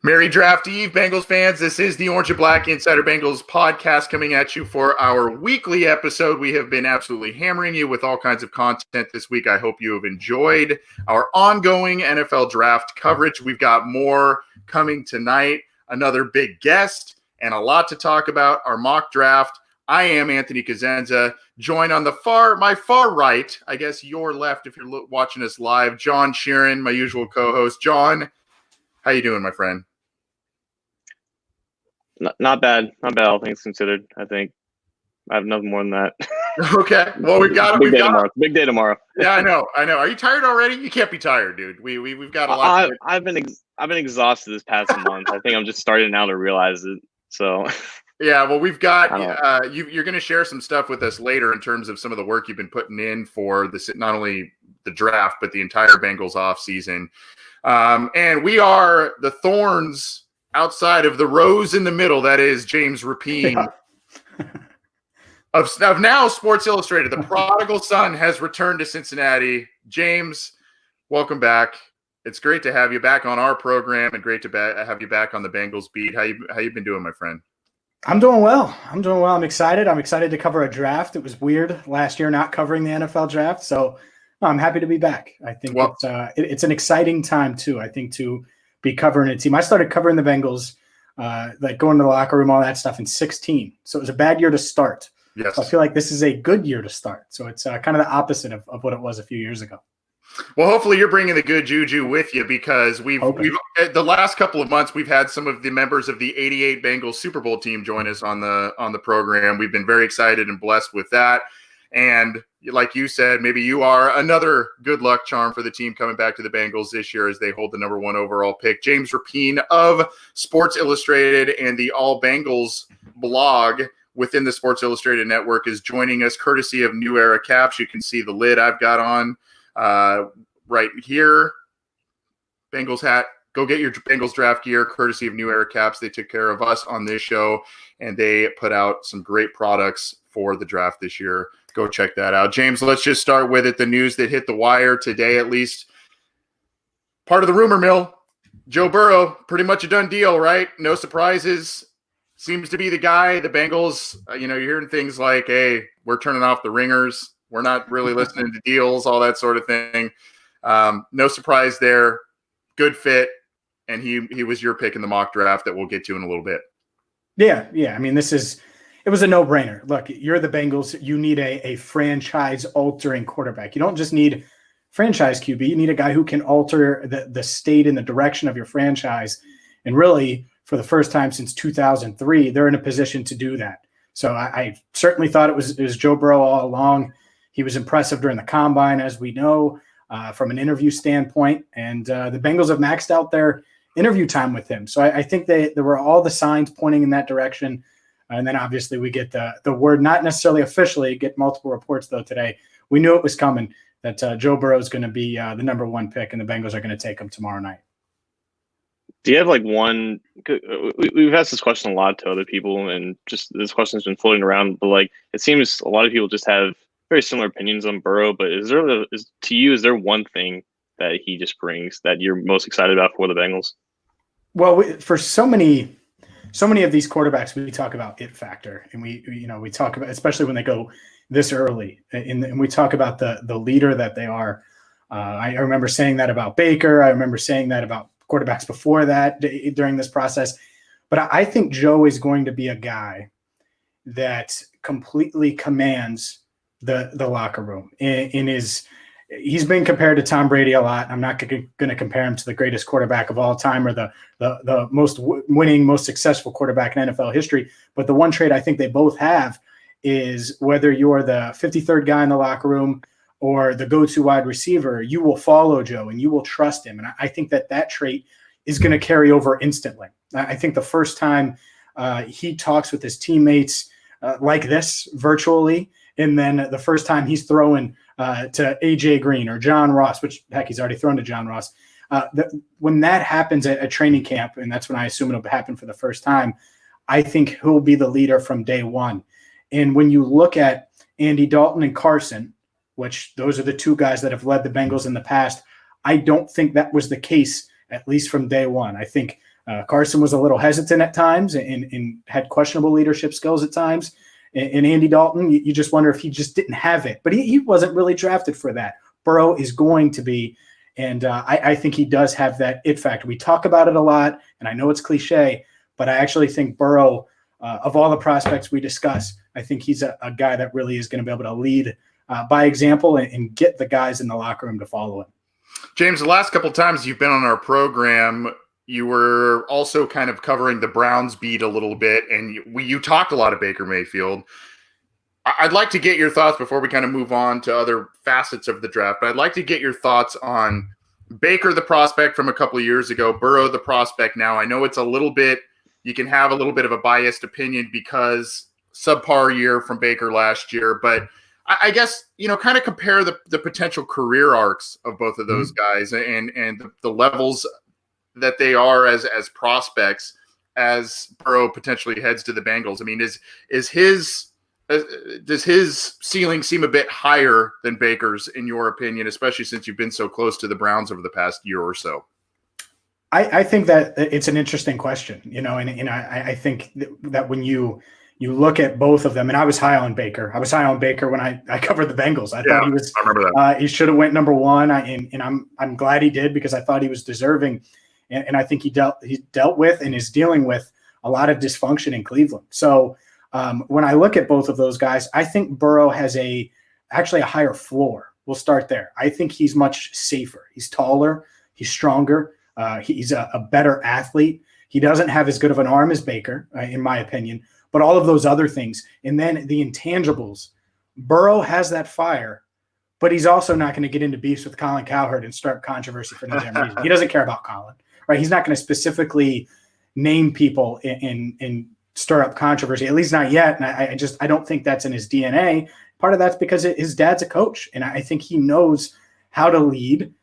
Merry Draft Eve, Bengals fans. This is the Orange and Black Insider Bengals podcast coming at you for our weekly episode. We have been absolutely hammering you with all kinds of content this week. I hope you have enjoyed our ongoing NFL draft coverage. We've got more coming tonight, another big guest, and a lot to talk about. Our mock draft. I am Anthony Cosenza, joined on my far right, I guess your left if you're watching us live, John Sheeran, my usual co-host. John, how you doing, my friend? Not bad, all things considered. I think I have nothing more than that. Okay, well we've got big day tomorrow. Yeah, I know. Are you tired already? You can't be tired, dude. We've got a lot. I've been exhausted this past month. I think I'm just starting now to realize it. So. Yeah, well, we've got you're going to share some stuff with us later in terms of some of the work you've been putting in for this, not only the draft but the entire Bengals offseason. And we are the thorns outside of the rose in the middle. That is James Rapien of now Sports Illustrated. The prodigal son has returned to Cincinnati. James, welcome back. It's great to have you back on our program and great to have you back on the Bengals beat. How you been doing, my friend? I'm doing well. I'm excited. I'm excited to cover a draft. It was weird last year not covering the NFL draft, so I'm happy to be back. I think it's an exciting time too. I think to be covering a team. I started covering the Bengals, like going to the locker room, all that stuff in 2016. So it was a bad year to start. Yes. So I feel like this is a good year to start. So it's kind of the opposite of what it was a few years ago. Well, hopefully you're bringing the good juju with you, because we've the last couple of months we've had some of the members of the '88 Bengals Super Bowl team join us on the program. We've been very excited and blessed with that. And like you said, maybe you are another good luck charm for the team coming back to the Bengals this year as they hold the number 1 overall pick. James Rapien of Sports Illustrated and the All Bengals blog within the Sports Illustrated network is joining us courtesy of New Era Caps. You can see the lid I've got on right here. Bengals hat. Go get your Bengals draft gear courtesy of New Era Caps. They took care of us on this show, and they put out some great products for the draft this year. Go check that out. James, let's just start with it. The news that hit the wire today, at least part of the rumor mill. Joe Burrow, pretty much a done deal, right? No surprises. Seems to be the guy. The Bengals, you're hearing things like, hey, we're turning off the ringers. We're not really listening to deals, all that sort of thing. No surprise there. Good fit. And he was your pick in the mock draft that we'll get to in a little bit. Yeah. I mean, it was a no-brainer. Look, you're the Bengals. You need a franchise-altering quarterback. You don't just need franchise QB. You need a guy who can alter the state and the direction of your franchise. And really, for the first time since 2003, they're in a position to do that. So I certainly thought it was Joe Burrow all along. He was impressive during the combine, as we know, from an interview standpoint. And the Bengals have maxed out their interview time with him. So I think there were all the signs pointing in that direction. And then obviously we get the word, not necessarily officially, get multiple reports though today. We knew it was coming, that Joe Burrow is going to be the number 1 pick and the Bengals are going to take him tomorrow night. Do you have one? We've asked this question a lot to other people, and just this question has been floating around. But it seems a lot of people just have very similar opinions on Burrow. But is there one thing that he just brings that you're most excited about for the Bengals? Well, for so many of these quarterbacks, we talk about it factor, and we talk about, especially when they go this early, and we talk about the leader that they are. I remember saying that about Baker. I remember saying that about quarterbacks before that during this process. But I think Joe is going to be a guy that completely commands the locker room. He's been compared to Tom Brady a lot. I'm not going to compare him to the greatest quarterback of all time or the most winning, most successful quarterback in NFL history. But the one trait I think they both have is whether you're the 53rd guy in the locker room or the go-to wide receiver, you will follow Joe and you will trust him. And I think that trait is going to carry over instantly. I think the first time he talks with his teammates like this virtually, and then the first time he's throwing to A.J. Green or John Ross, which, heck, he's already thrown to John Ross. When that happens at training camp, and that's when I assume it'll happen for the first time, I think he'll be the leader from day one. And when you look at Andy Dalton and Carson, which those are the two guys that have led the Bengals in the past, I don't think that was the case, at least from day one. I think Carson was a little hesitant at times and had questionable leadership skills at times. And Andy Dalton, you just wonder if he just didn't have it. But he wasn't really drafted for that. Burrow is going to be, and I think he does have that it factor. We talk about it a lot, and I know it's cliche, but I actually think Burrow, of all the prospects we discuss, I think he's a guy that really is going to be able to lead by example and get the guys in the locker room to follow him. James, the last couple of times you've been on our program, you were also kind of covering the Browns beat a little bit, and you talked a lot of Baker Mayfield. I'd like to get your thoughts before we kind of move on to other facets of the draft, but I'd like to get your thoughts on Baker, the prospect from a couple of years ago, Burrow, the prospect now. I know it's a little bit, you can have a little bit of a biased opinion because subpar year from Baker last year, but I guess, kind of compare the potential career arcs of both of those guys and the levels that they are as prospects as Burrow potentially heads to the Bengals. I mean, does his ceiling seem a bit higher than Baker's in your opinion, especially since you've been so close to the Browns over the past year or so? I think that it's an interesting question, and I think that when you look at both of them, and I was high on Baker. I was high on Baker when I covered the Bengals. I thought he was. I remember that. He should have went number one, and I'm glad he did because I thought he was deserving, and I think he dealt with and is dealing with a lot of dysfunction in Cleveland. So when I look at both of those guys, I think Burrow has actually a higher floor. We'll start there. I think he's much safer. He's taller. He's stronger. He's a better athlete. He doesn't have as good of an arm as Baker, in my opinion. But all of those other things, and then the intangibles, Burrow has that fire, but he's also not going to get into beefs with Colin Cowherd and start controversy for no damn reason. He doesn't care about Colin, right? He's not going to specifically name people and stir up controversy, at least not yet. And I don't think that's in his DNA. Part of that's because his dad's a coach, and I think he knows how to lead,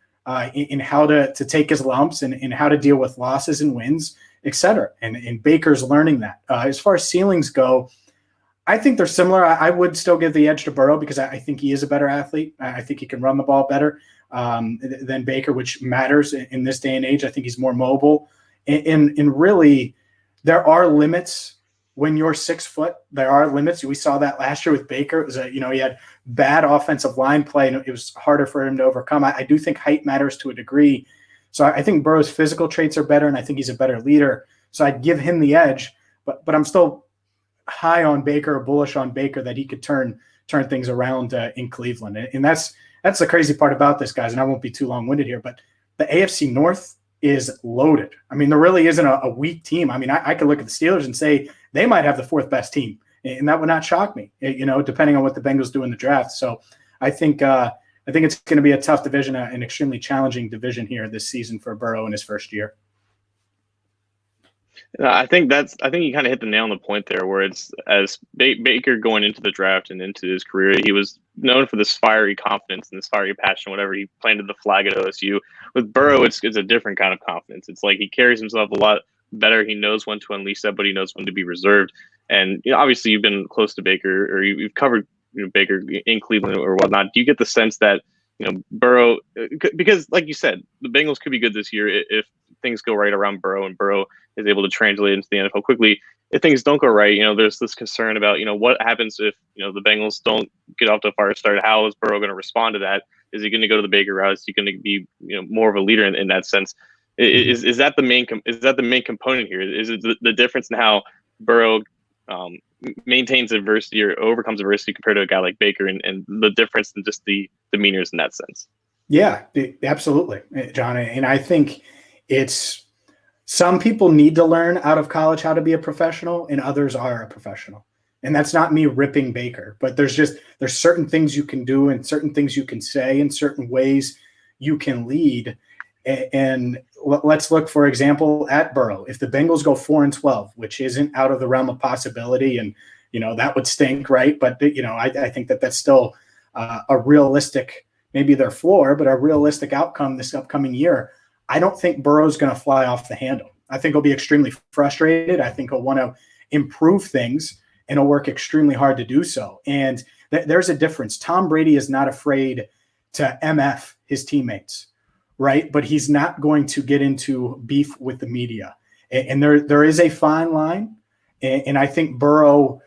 in how to take his lumps and how to deal with losses and wins, et cetera. And Baker's learning that. As far as ceilings go, I think they're similar. I would still give the edge to Burrow because I think he is a better athlete. I think he can run the ball better than Baker, which matters in this day and age. I think he's more mobile. And really, there are limits when you're 6 foot. There are limits. We saw that last year with Baker. It was he had bad offensive line play, and it was harder for him to overcome. I do think height matters to a degree. So I think Burrow's physical traits are better, and I think he's a better leader. So I'd give him the edge, but I'm still high on Baker, bullish on Baker that he could turn things around in Cleveland. And that's the crazy part about this, guys, and I won't be too long-winded here, but the AFC North is loaded. I mean, there really isn't a weak team. I mean, I could look at the Steelers and say they might have the 4th best team, and that would not shock me, depending on what the Bengals do in the draft. So I think it's going to be a tough division, an extremely challenging division here this season for Burrow in his first year. I think you kind of hit the nail on the point there, where it's as Baker going into the draft and into his career, he was known for this fiery confidence and this fiery passion, whatever. He planted the flag at OSU. With Burrow, it's a different kind of confidence. It's like he carries himself a lot better. He knows when to unleash that, but he knows when to be reserved. And obviously you've been close to Baker, or you've covered Baker in Cleveland or whatnot. Do you get the sense that Burrow, because like you said, the Bengals could be good this year if things go right around Burrow and Burrow is able to translate into the NFL quickly. If things don't go right, there's this concern about, what happens if, the Bengals don't get off to a fire start. How is Burrow going to respond to that? Is he going to go to the Baker route? Is he going to be, more of a leader in that sense? Is that the main component here? Is it the difference in how Burrow maintains adversity or overcomes adversity compared to a guy like Baker, and the difference in just the demeanors in that sense? Yeah, absolutely, John. And I think it's some people need to learn out of college how to be a professional, and others are a professional. And that's not me ripping Baker, but there's certain things you can do and certain things you can say and certain ways you can lead. And let's look, for example, at Burrow. If the Bengals go 4-12, which isn't out of the realm of possibility, and that would stink, right? But I think that's still a realistic, maybe their floor, but a realistic outcome this upcoming year. I don't think Burrow's going to fly off the handle. I think he'll be extremely frustrated. I think he'll want to improve things, and he'll work extremely hard to do so. And there's a difference. Tom Brady is not afraid to MF his teammates, right? But he's not going to get into beef with the media. And there is a fine line. And I think Burrow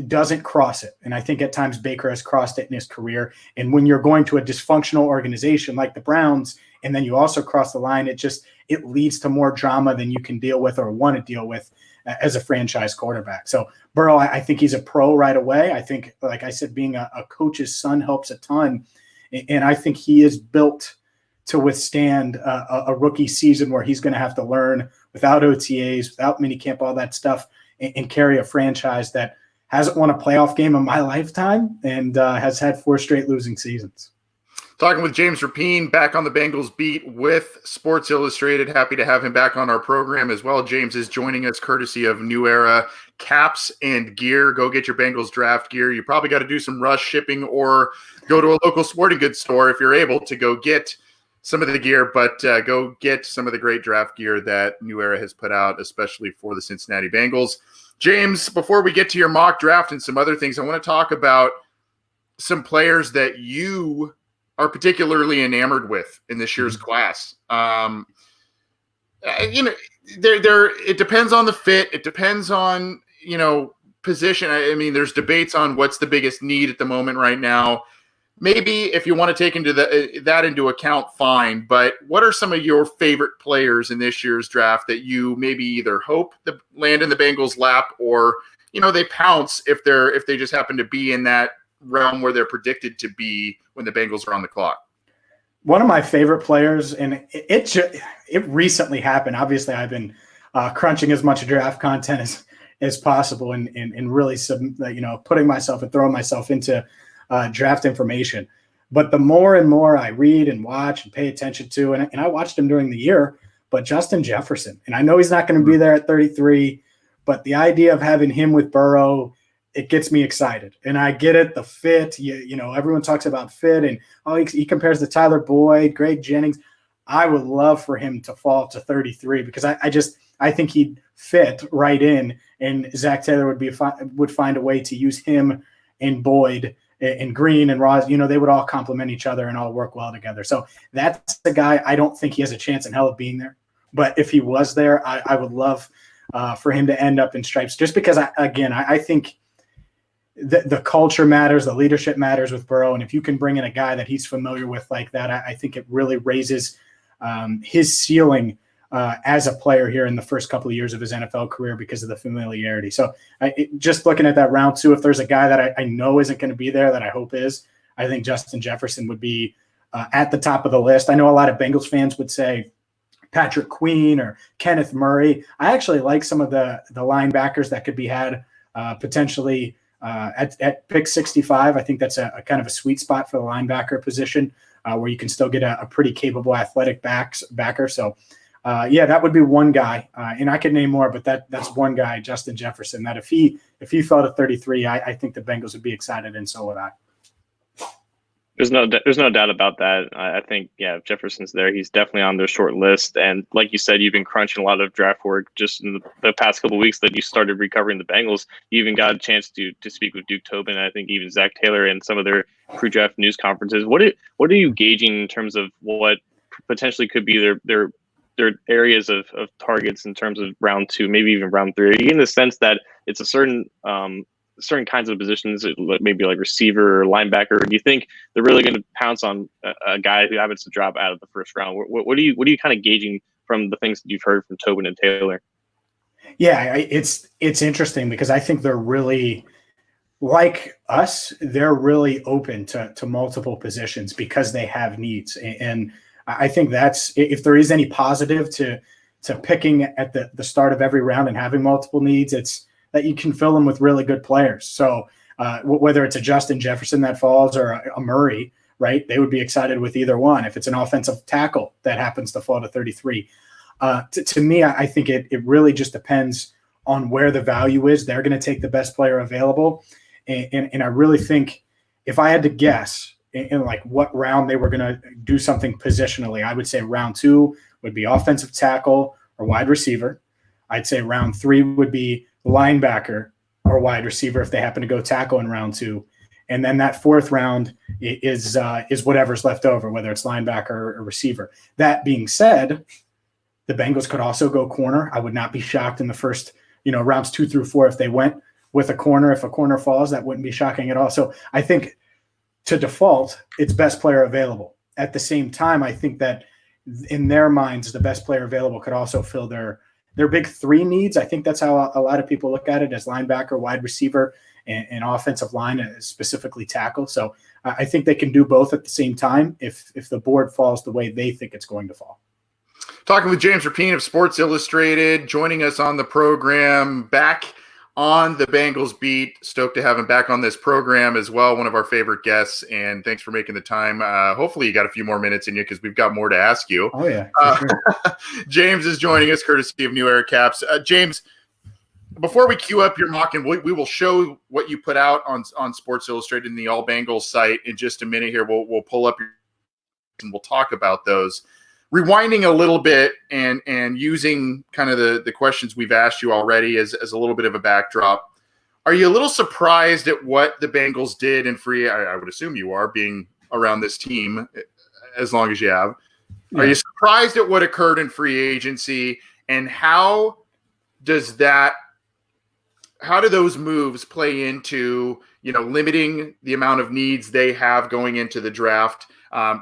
doesn't cross it. And I think at times Baker has crossed it in his career. And when you're going to a dysfunctional organization like the Browns, and then you also cross the line, it leads to more drama than you can deal with or want to deal with as a franchise quarterback. So Burrow, I think he's a pro right away. I think, like I said, being a coach's son helps a ton. And I think he is built to withstand a rookie season where he's going to have to learn without OTAs, without minicamp, all that stuff, and carry a franchise that hasn't won a playoff game in my lifetime and has had 4 straight losing seasons. Talking with James Rapien, back on the Bengals beat with Sports Illustrated. Happy to have him back on our program as well. James is joining us courtesy of New Era caps and gear. Go get your Bengals draft gear. You probably got to do some rush shipping or go to a local sporting goods store if you're able to go get some of the gear, but go get some of the great draft gear that New Era has put out, especially for the Cincinnati Bengals. James, before we get to your mock draft and some other things, I want to talk about some players that you are particularly enamored with in this year's class. It depends on the fit. It depends on, position. I mean, there's debates on what's the biggest need at the moment right now. Maybe if you want to take that into account, fine. But what are some of your favorite players in this year's draft that you maybe either hope to land in the Bengals' lap, or they pounce if they just happen to be in that realm where they're predicted to be when the Bengals are on the clock? One of my favorite players, and it recently happened. Obviously, I've been crunching as much draft content as possible, and really putting myself and throwing myself into draft information. But the more and more I read and watch and pay attention to, and I watched him during the year, but Justin Jefferson, and I know he's not going to be there at 33, but the idea of having him with Burrow, it gets me excited. And I get it, the fit, everyone talks about fit, and he compares to Tyler Boyd, Greg Jennings. I would love for him to fall to 33 because I think he'd fit right in, and Zach Taylor would find a way to use him and Boyd and Green and Ross, they would all complement each other and all work well together. So that's the guy. I don't think he has a chance in hell of being there. But if he was there, I would love for him to end up in stripes, just because, I think the culture matters, the leadership matters with Burrow. And if you can bring in a guy that he's familiar with like that, I think it really raises his ceiling as a player here in the first couple of years of his NFL career because of the familiarity. So just looking at that round 2, if there's a guy that I know isn't going to be there that I hope is, I think Justin Jefferson would be at the top of the list. I know a lot of Bengals fans would say Patrick Queen or Kenneth Murray. I actually like some of the linebackers that could be had potentially at pick 65. I think that's a kind of a sweet spot for the linebacker position where you can still get a pretty capable athletic backer. So that would be one guy, and I could name more, but that's one guy, Justin Jefferson, that if he fell to 33, I think the Bengals would be excited, and so would I. There's no doubt about that. I think, if Jefferson's there, he's definitely on their short list. And like you said, you've been crunching a lot of draft work just in the past couple of weeks that you started recovering the Bengals. You even got a chance to speak with Duke Tobin, I think even Zach Taylor, and some of their pre-draft news conferences. What are you gauging in terms of what potentially could be their areas of targets in terms of round 2, maybe even round 3? Are you getting the sense that it's a certain kinds of positions, maybe like receiver or linebacker? Or do you think they're really going to pounce on a guy who happens to drop out of the first round? What are you kind of gauging from the things that you've heard from Tobin and Taylor? Yeah, it's interesting because I think they're really like us. They're really open to multiple positions because they have needs. And I think that's, if there is any positive to picking at the start of every round and having multiple needs, it's that you can fill them with really good players. So whether it's a Justin Jefferson that falls or a Murray, right, they would be excited with either one. If it's an offensive tackle that happens to fall to 33, to me, I think it really just depends on where the value is. They're going to take the best player available. And I really think if I had to guess in like what round they were going to do something positionally, I would say round 2 would be offensive tackle or wide receiver. I'd say round 3 would be linebacker or wide receiver if they happen to go tackle in round 2. And then that 4th round is whatever's left over, whether it's linebacker or receiver. That being said, The Bengals could also go corner. I would not be shocked in the first, rounds 2 through 4 if they went with a corner. If a corner falls, that wouldn't be shocking at all. So I think to default, it's best player available. At the same time, I think that in their minds, the best player available could also fill their big 3 needs. I think that's how a lot of people look at it, as linebacker, wide receiver, and offensive line, specifically tackle. So I think they can do both at the same time if the board falls the way they think it's going to fall. Talking with James Rapien of Sports Illustrated, joining us on the program, back on the Bengals beat. Stoked to have him back on this program as well, one of our favorite guests, and thanks for making the time. Hopefully you got a few more minutes in you because we've got more to ask you. Oh, yeah. Sure. James is joining us courtesy of New Era Caps. James, before we queue up your mock, and we will show what you put out on Sports Illustrated in the All Bengals site in just a minute here. We'll pull up your and we'll talk about those. Rewinding a little bit and using kind of the questions we've asked you already as a little bit of a backdrop, are you a little surprised at what the Bengals did in free? I would assume you are, being around this team as long as you have. Yeah. Are you surprised at what occurred in free agency, and how do those moves play into, limiting the amount of needs they have going into the draft?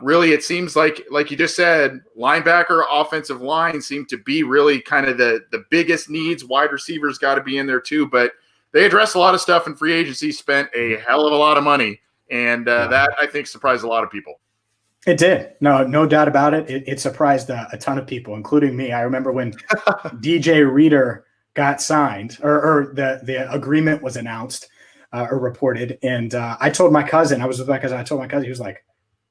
Really, it seems like you just said, linebacker, offensive line seem to be really kind of the biggest needs. Wide receivers got to be in there too, but they addressed a lot of stuff in free agency, spent a hell of a lot of money, and that, I think, surprised a lot of people. It did. No doubt about it. It surprised a ton of people, including me. I remember when DJ Reader got signed, or the agreement was announced or reported, and I told my cousin, I was with my cousin, I told my cousin, he was like,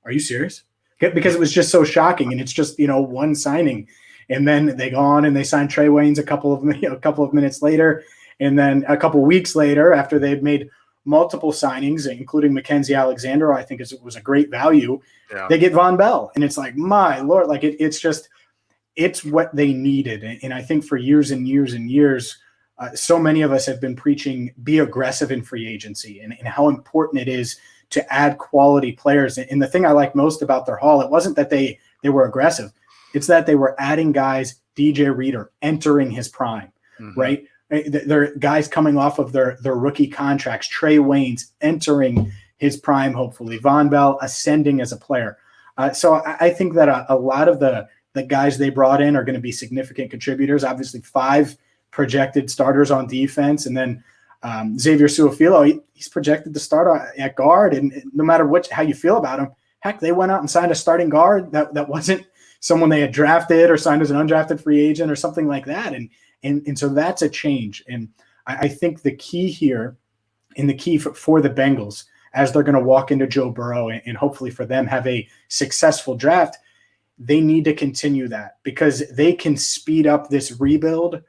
"Are you serious?" Because it was just so shocking, and it's just one signing, and then they go on and they signed Trey Waynes a couple of minutes later, and then a couple weeks later, after they've made multiple signings, including Mackenzie Alexander, I think it was a great value. Yeah. They get Von Bell, and it's like, my Lord, like it's what they needed, and I think for years and years and years, so many of us have been preaching be aggressive in free agency and how important it is to add quality players. And the thing I like most about their haul, it wasn't that they were aggressive. It's that they were adding guys, DJ Reader entering his prime, right? They're guys coming off of their rookie contracts, Trey Waynes entering his prime, hopefully, Von Bell ascending as a player. So I think that a lot of the guys they brought in are going to be significant contributors. Obviously, 5 projected starters on defense, and then Xavier Su'a-Filo, he's projected to start at guard, and no matter how you feel about him, heck, they went out and signed a starting guard that wasn't someone they had drafted or signed as an undrafted free agent or something like that, and so that's a change. And I think the key here, and the key for the Bengals, as they're going to walk into Joe Burrow and hopefully for them have a successful draft, they need to continue that, because they can speed up this rebuild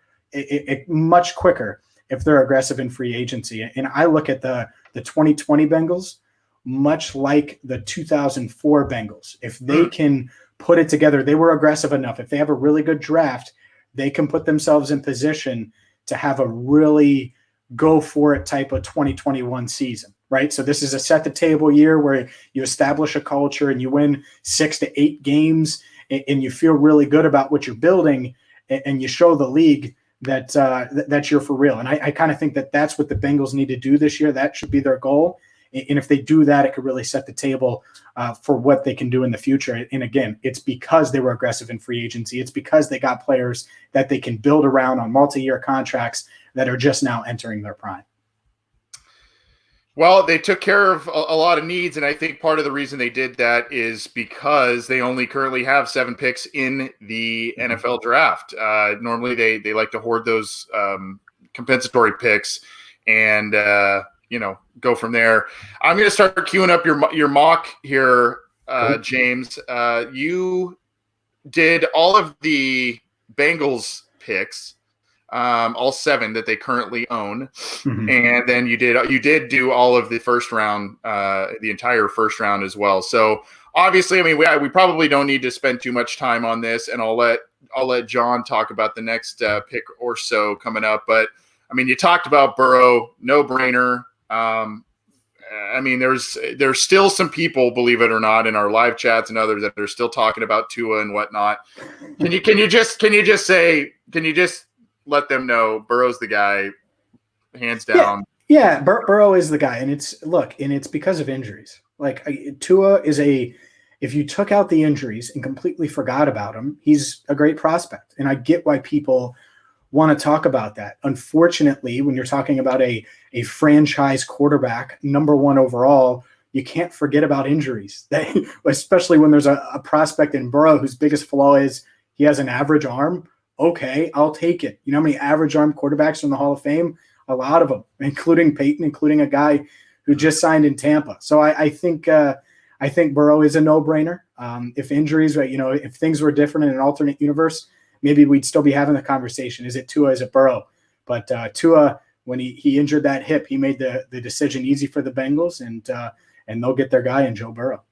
much quicker if they're aggressive in free agency. And I look at the 2020 Bengals much like the 2004 Bengals. If they can put it together, they were aggressive enough. If they have a really good draft, they can put themselves in position to have a really go for it type of 2021 season, right? So this is a set the table year where you establish a culture and you win 6 to 8 games and you feel really good about what you're building, and you show the league that you're for real. And I kind of think that that's what the Bengals need to do this year. That should be their goal. And if they do that, it could really set the table for what they can do in the future. And again, it's because they were aggressive in free agency. It's because they got players that they can build around on multi-year contracts that are just now entering their prime. Well, they took care of a lot of needs, and I think part of the reason they did that is because they only currently have 7 picks in the NFL draft. Normally, they like to hoard those compensatory picks and go from there. I'm going to start queuing up your mock here, James. You did all of the Bengals picks. All 7 that they currently own, and then you did do all of the first round, the entire first round as well. So obviously, I mean, we probably don't need to spend too much time on this, and I'll let John talk about the next pick or so coming up. But I mean, you talked about Burrow, no brainer. I mean, there's still some people, believe it or not, in our live chats and others that are still talking about Tua and whatnot. Can you just let them know Burrow's the guy, hands down? Yeah, Burrow is the guy, and it's because of injuries. Like Tua is if you took out the injuries and completely forgot about him, he's a great prospect, and I get why people want to talk about that. Unfortunately, when you're talking about a franchise quarterback, number one overall, you can't forget about injuries, especially when there's a prospect in Burrow whose biggest flaw is he has an average arm. Okay, I'll take it. You know how many average arm quarterbacks are in the Hall of Fame? A lot of them, including Peyton, including a guy who just signed in Tampa. So I think Burrow is a no-brainer. If injuries, if things were different in an alternate universe, maybe we'd still be having the conversation. Is it Tua? Is it Burrow? But Tua, when he injured that hip, he made the decision easy for the Bengals, and they'll get their guy in Joe Burrow.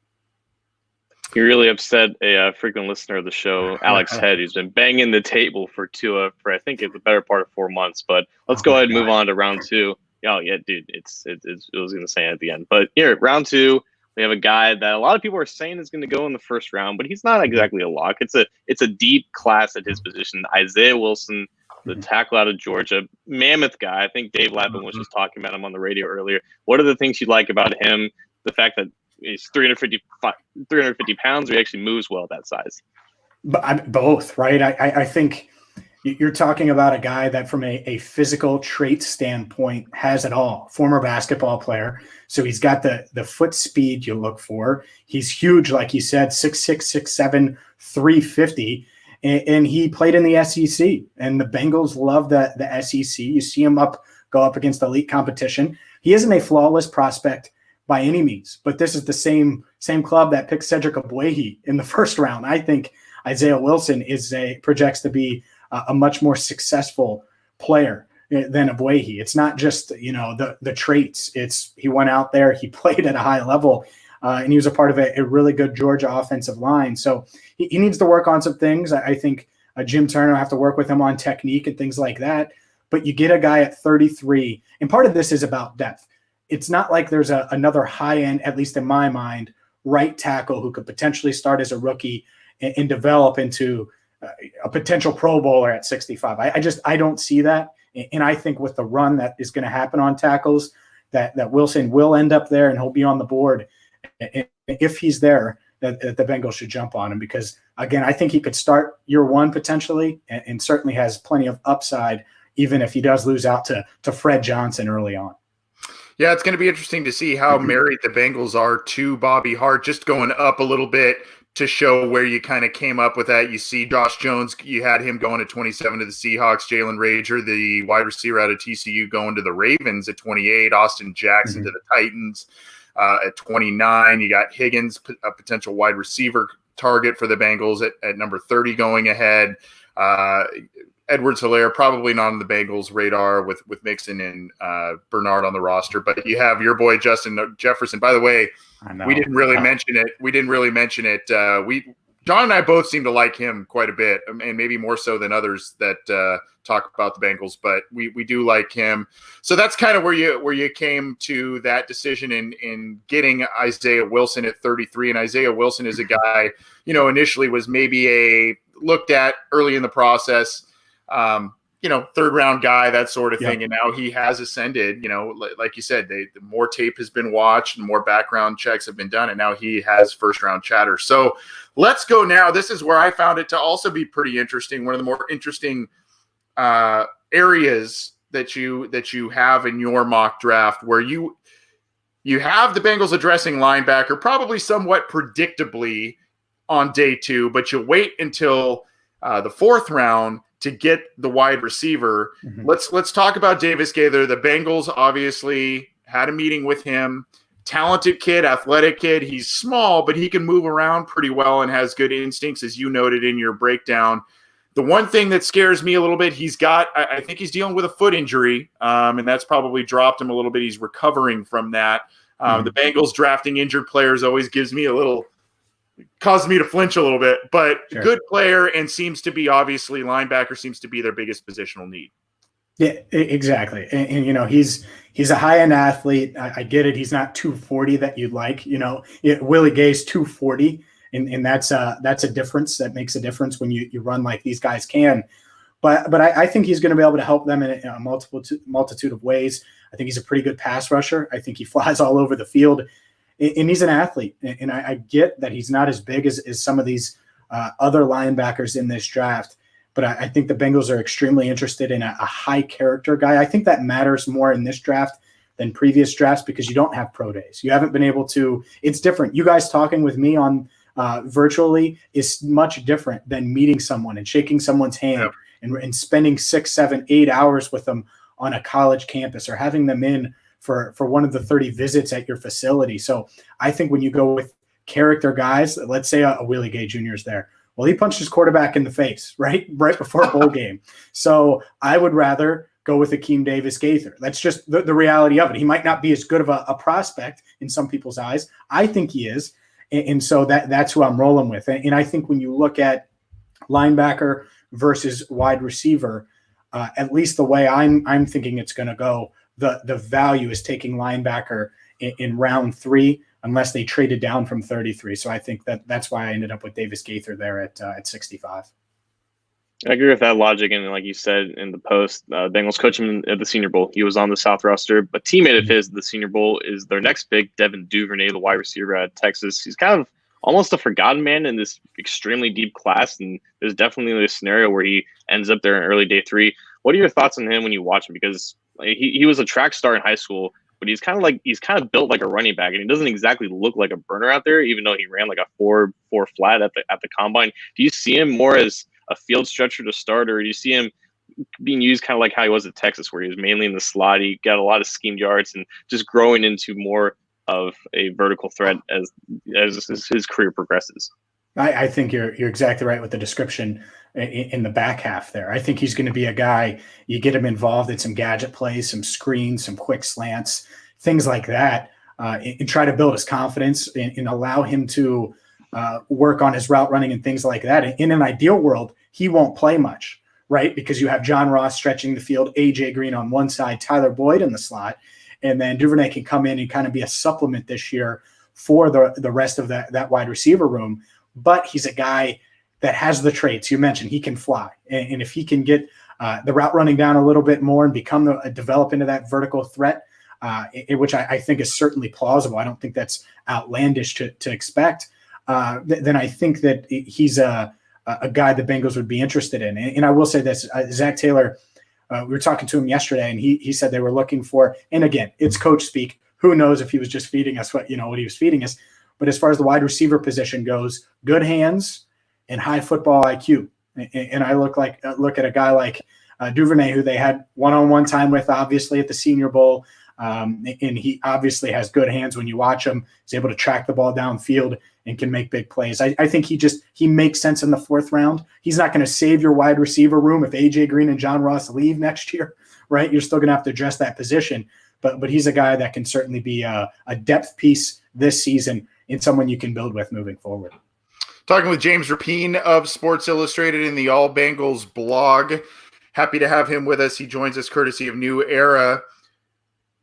You really upset a frequent listener of the show, Alex Head, who's been banging the table for Tua for I think the better part of 4 months. But let's go ahead and move on to round two. Oh yeah, dude, it was going to say at the end, but here round two. We have a guy that a lot of people are saying is going to go in the first round, but he's not exactly a lock. It's a deep class at his position. Isaiah Wilson, the tackle out of Georgia, mammoth guy. I think Dave Lapham was just talking about him on the radio earlier. What are the things you like about him? The fact that he's 350 pounds, or he actually moves well at that size. Both, right? I think you're talking about a guy that from a physical trait standpoint has it all. Former basketball player. So he's got the foot speed you look for. He's huge, like you said, 6'6", 6'7", 350. And he played in the SEC. And the Bengals love the SEC. You see him go up against elite competition. He isn't a flawless prospect by any means, but this is the same club that picked Cedric Ogbuehi in the first round. I think Isaiah Wilson projects to be a much more successful player than Ogbuehi. It's not just the traits. It's he went out there, he played at a high level, and he was a part of a really good Georgia offensive line. So he needs to work on some things. I think Jim Turner will have to work with him on technique and things like that. But you get a guy at 33, and part of this is about depth. It's not like there's another high-end, at least in my mind, right tackle who could potentially start as a rookie and develop into a potential Pro Bowler at 65. I don't see that. And I think with the run that is going to happen on tackles, that Wilson will end up there and he'll be on the board. And if he's there, that the Bengals should jump on him because, again, I think he could start year one potentially and certainly has plenty of upside, even if he does lose out to Fred Johnson early on. Yeah, it's going to be interesting to see how married the Bengals are to Bobby Hart, just going up a little bit to show where you kind of came up with that. You see Josh Jones, you had him going at 27 to the Seahawks, Jalen Rager, the wide receiver out of TCU, going to the Ravens at 28, Austin Jackson to the Titans at 29. You got Higgins, a potential wide receiver target for the Bengals at number 30 going ahead. Edwards-Helaire probably not on the Bengals radar with Mixon and Bernard on the roster, but you have your boy Justin Jefferson. By the way, we didn't really mention it. John and I both seem to like him quite a bit, and maybe more so than others that talk about the Bengals, but we do like him. So that's kind of where you came to that decision in getting Isaiah Wilson at 33. And Isaiah Wilson is a guy, initially was maybe looked at early in the process, third round guy, that sort of thing. And now he has ascended, like you said, the more tape has been watched and more background checks have been done. And now he has first round chatter. So let's go now. This is where I found it to also be pretty interesting. One of the more interesting areas that you have in your mock draft where you have the Bengals addressing linebacker, probably somewhat predictably on day 2, but you wait until the 4th round to get the wide receiver. Let's talk about Davis Gaither. The Bengals obviously had a meeting with him. Talented kid, athletic kid. He's small, but he can move around pretty well and has good instincts, as you noted in your breakdown. The one thing that scares me a little bit, I think he's dealing with a foot injury, and that's probably dropped him a little bit. He's recovering from that. The Bengals drafting injured players always causes me to flinch a little bit, but good player and seems to be linebacker seems to be their biggest positional need. Yeah, exactly. And he's he's a high-end athlete. I get it. He's not 240 that you'd like. Willie Gay's 240, and that's a difference. That makes a difference when you run like these guys can. But I think he's going to be able to help them in a multitude of ways. I think he's a pretty good pass rusher. I think he flies all over the field, and he's an athlete. And I get that he's not as big as some of these other linebackers in this draft. But I think the Bengals are extremely interested in a high character guy. I think that matters more in this draft than previous drafts because you don't have pro days. You haven't been able to. It's different. You guys talking with me on virtually is much different than meeting someone and shaking someone's hand and spending 6, 7, 8 hours with them on a college campus or having them in for one of the 30 visits at your facility. So I think when you go with character guys, let's say a Willie Gay Jr. is there. Well, he punched his quarterback in the face, right before a bowl game. So I would rather go with Akeem Davis Gaither. That's just the reality of it. He might not be as good of a prospect in some people's eyes. I think he is. And so that's who I'm rolling with. And I think when you look at linebacker versus wide receiver, at least the way I'm thinking it's going to go, the value is taking linebacker in round 3, unless they traded down from 33. So I think that's why I ended up with Davis Gaither there at 65. I agree with that logic. And like you said in the post, Bengals coach him at the Senior Bowl. He was on the South roster. A teammate of his, the Senior Bowl, is their next big, Devin Duvernay, the wide receiver at Texas. He's kind of almost a forgotten man in this extremely deep class. And there's definitely a scenario where he ends up there in early day 3. What are your thoughts on him when you watch him? Because he was a track star in high school, but he's kind of built like a running back, and he doesn't exactly look like a burner out there, even though he ran like a 4 flat at the combine. Do you see him more as a field stretcher to start, or do you see him being used kind of like how he was at Texas, where he was mainly in the slot? He got a lot of schemed yards and just growing into more of a vertical threat as his career progresses. I think you're exactly right with the description in the back half there. I think he's going to be a guy, you get him involved in some gadget plays, some screens, some quick slants, things like that, and try to build his confidence and allow him to work on his route running and things like that. In an ideal world, he won't play much, right? Because you have John Ross stretching the field, AJ Green on one side, Tyler Boyd in the slot, and then Duvernay can come in and kind of be a supplement this year for the rest of that wide receiver room. But he's a guy that has the traits. You mentioned he can fly. And if he can get the route running down a little bit more and develop into that vertical threat, which I think is certainly plausible. I don't think that's outlandish to expect. Then I think that he's a guy the Bengals would be interested in. And I will say this, Zach Taylor, we were talking to him yesterday, and he said they were looking for, and again, it's coach speak. Who knows if he was just feeding us what he was feeding us. But as far as the wide receiver position goes, good hands and high football IQ. And I look at a guy like Duvernay, who they had one-on-one time with, obviously, at the Senior Bowl. And he obviously has good hands when you watch him. He's able to track the ball downfield and can make big plays. I think he makes sense in the 4th round. He's not going to save your wide receiver room if AJ Green and John Ross leave next year, right? You're still going to have to address that position. But he's a guy that can certainly be a depth piece this season and someone you can build with moving forward. Talking with James Rapien of Sports Illustrated in the All Bengals blog. Happy to have him with us. He joins us courtesy of New Era.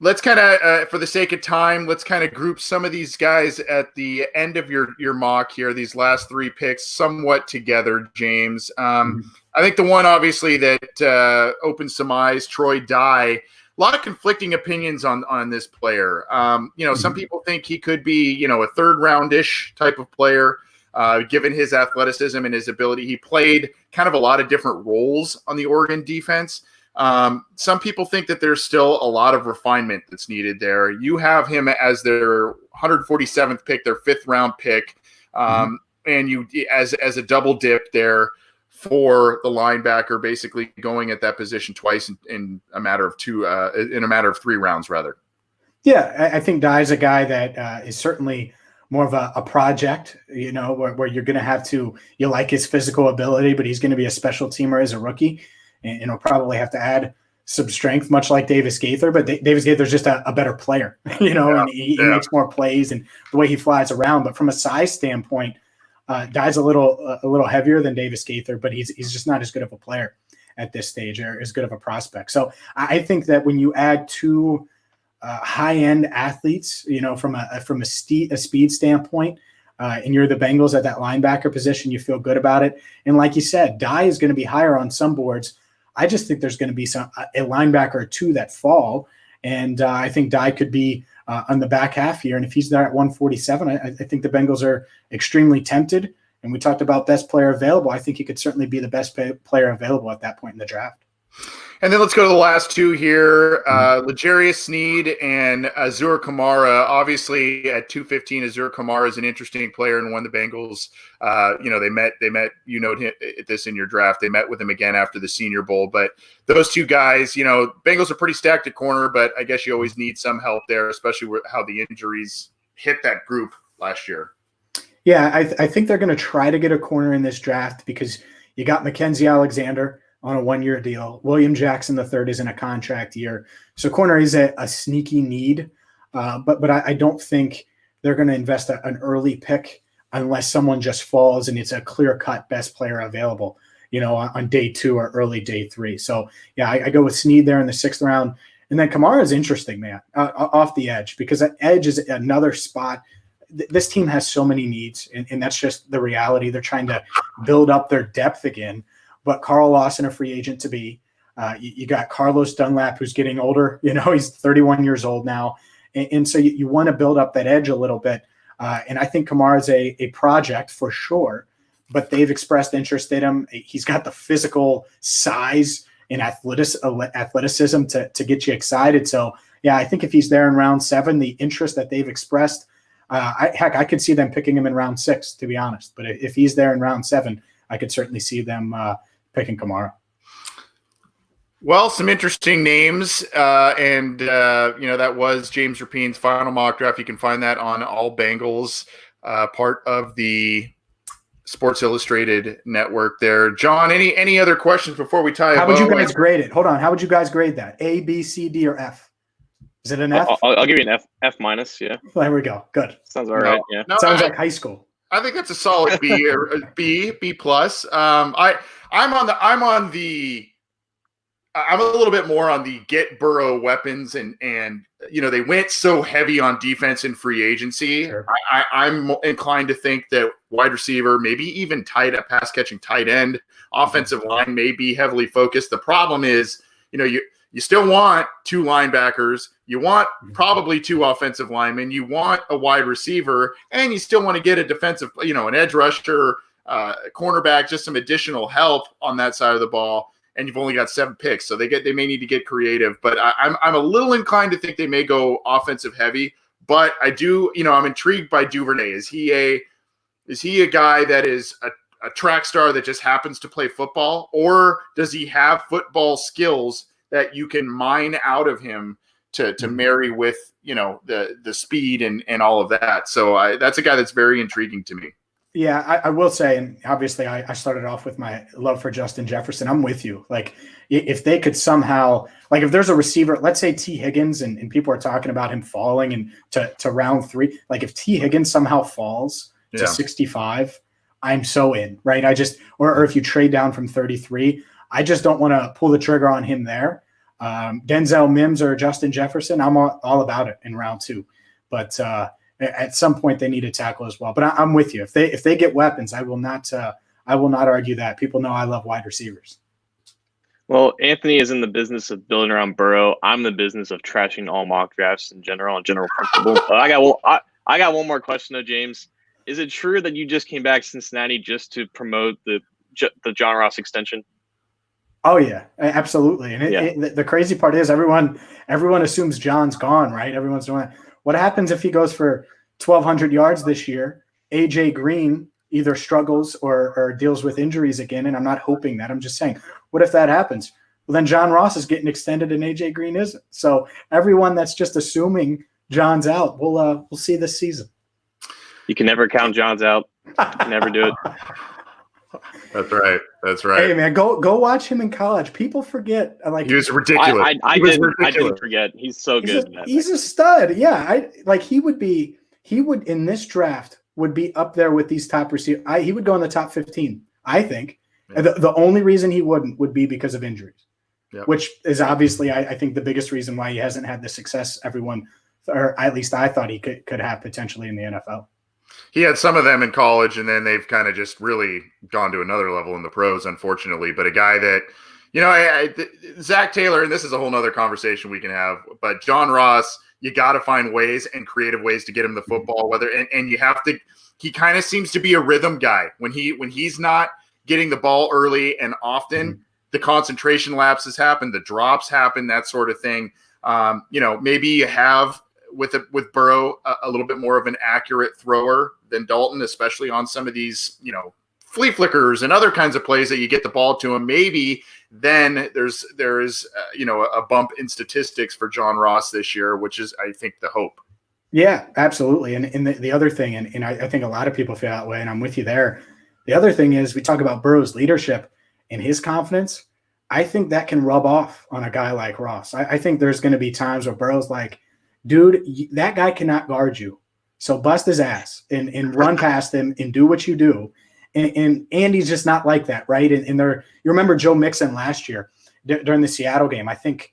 Let's kind of, for the sake of time, let's kind of group some of these guys at the end of your mock here, these last 3 picks, somewhat together, James. I think the one, obviously, that opens some eyes, Troy Dye. A lot of conflicting opinions on this player. Some people think he could be, a 3rd round-ish type of player, given his athleticism and his ability. He played kind of a lot of different roles on the Oregon defense. Some people think that there's still a lot of refinement that's needed there. You have him as their 147th pick, their 5th round pick, and you as a double dip there for the linebacker, basically going at that position twice in a matter of 3 rounds, rather. Yeah, I think Dye's a guy that is certainly more of a project, where you're going to have to, you like his physical ability, but he's going to be a special teamer as a rookie, and he'll probably have to add some strength, much like Davis Gaither. But Davis Gaither's just a better player, and he makes more plays and the way he flies around. But from a size standpoint, Dye's a little heavier than Davis Gaither, but he's just not as good of a player at this stage, or as good of a prospect. So I think that when you add 2 high-end athletes, from a speed standpoint, and you're the Bengals at that linebacker position, you feel good about it. And like you said, Dye is going to be higher on some boards. I just think there's going to be a linebacker or two that fall, and I think Dye could be on the back half here. And if he's there at 147, I think the Bengals are extremely tempted. And we talked about best player available. I think he could certainly be the best player available at that point in the draft. And then let's go to the last two here. L'Jarius Sneed and Azur Kamara. Obviously, at 215, Azur Kamara is an interesting player and one the Bengals. They met. You note this in your draft. They met with him again after the Senior Bowl. But those two guys, Bengals are pretty stacked at corner. But I guess you always need some help there, especially with how the injuries hit that group last year. Yeah, I think they're going to try to get a corner in this draft because you got Mackenzie Alexander on a 1-year deal. William Jackson III is in a contract year. So corner is a sneaky need, but I don't think they're going to invest an early pick unless someone just falls and it's a clear-cut best player available, on day 2 or early day 3. So, yeah, I go with Sneed there in the 6th round. And then Kamara is interesting, man, off the edge, because that edge is another spot. This team has so many needs, and that's just the reality. They're trying to build up their depth again. But Carl Lawson, a free agent to be. You got Carlos Dunlap, who's getting older. He's 31 years old now. And so you want to build up that edge a little bit. And I think Kamara is a project for sure. But they've expressed interest in him. He's got the physical size and athleticism to get you excited. So, yeah, I think if he's there in round 7, the interest that they've expressed, I could see them picking him in round 6, to be honest. But if he's there in round 7, I could certainly see them picking Kamara. Well, some interesting names, and that was James Rapien's final mock draft. You can find that on All Bengals, part of the Sports Illustrated network there. John, any other questions before we tie up? How would you guys grade it? Hold on. How would you guys grade that? A, B, C, D, or F? Is it an F? I'll give you an F minus. Yeah. There we go. Good. Sounds all right. Yeah. Sounds like high school. I think that's a solid B or B plus. I'm a little bit more on the get Burrow weapons and they went so heavy on defense in free agency. Sure. I'm inclined to think that wide receiver, maybe even pass catching tight end, offensive line may be heavily focused. The problem is, you still want 2 linebackers. You want probably 2 offensive linemen. You want a wide receiver, and you still want to get a defensive, an edge rusher, cornerback, just some additional help on that side of the ball. And you've only got 7 picks, so they may need to get creative. But I'm a little inclined to think they may go offensive heavy. But I do, I'm intrigued by Duvernay. Is he a guy that is a track star that just happens to play football, or does he have football skills that you can mine out of him to marry with, the speed and all of that? So that's a guy that's very intriguing to me. Yeah, I will say, and obviously I started off with my love for Justin Jefferson. I'm with you. Like, if they could somehow, like, if there's a receiver, let's say T. Higgins, and people are talking about him falling and to round 3. Like, if T. Higgins somehow falls to 65, I'm so in, right? Or if you trade down from 33, I just don't want to pull the trigger on him there. Denzel Mims or Justin Jefferson, I'm all about it in round 2. But at some point they need a tackle as well. But I'm with you. If they get weapons, I will not argue that. People know I love wide receivers. Well, Anthony is in the business of building around Burrow. I'm in the business of trashing all mock drafts in general and general principle. I got one more question though, James. Is it true that you just came back to Cincinnati just to promote the John Ross extension? Oh yeah, absolutely. And the crazy part is everyone assumes John's gone, right? Everyone's doing that. What happens if he goes for 1,200 yards this year? AJ Green either struggles or deals with injuries again, and I'm not hoping that. I'm just saying, what if that happens? Well, then John Ross is getting extended and AJ Green isn't. So everyone that's just assuming John's out, we'll see this season. You can never count John's out. You can never do it. That's right. Hey man, go watch him in college. People forget. He was ridiculous. I didn't forget. He's so good. He's a stud. Yeah, he would in this draft would be up there with these top receivers. He would go in the top 15. I think. Yeah. The only reason he wouldn't would be because of injuries. Yep. which is obviously, I think, the biggest reason why he hasn't had the success everyone, or at least I thought he could have potentially in the NFL. He had some of them in college, and then they've kind of just really gone to another level in the pros, unfortunately. But a guy that, Zach Taylor, and this is a whole nother conversation we can have, but John Ross, you got to find ways and creative ways to get him the football. And you have to. He kind of seems to be a rhythm guy when he's not getting the ball early and often. The concentration lapses happen, the drops happen, that sort of thing. Maybe you have with Burrow a little bit more of an accurate thrower than Dalton, especially on some of these, flea flickers and other kinds of plays that you get the ball to him. Maybe then there is a bump in statistics for John Ross this year, which is, I think, the hope. Yeah, absolutely. And the other thing, and I think a lot of people feel that way, and I'm with you there. The other thing is we talk about Burrow's leadership and his confidence. I think that can rub off on a guy like Ross. I think there's going to be times where Burrow's like, dude, that guy cannot guard you. So bust his ass and run past him and do what you do. And Andy's just not like that, right? And you remember Joe Mixon last year during the Seattle game. I think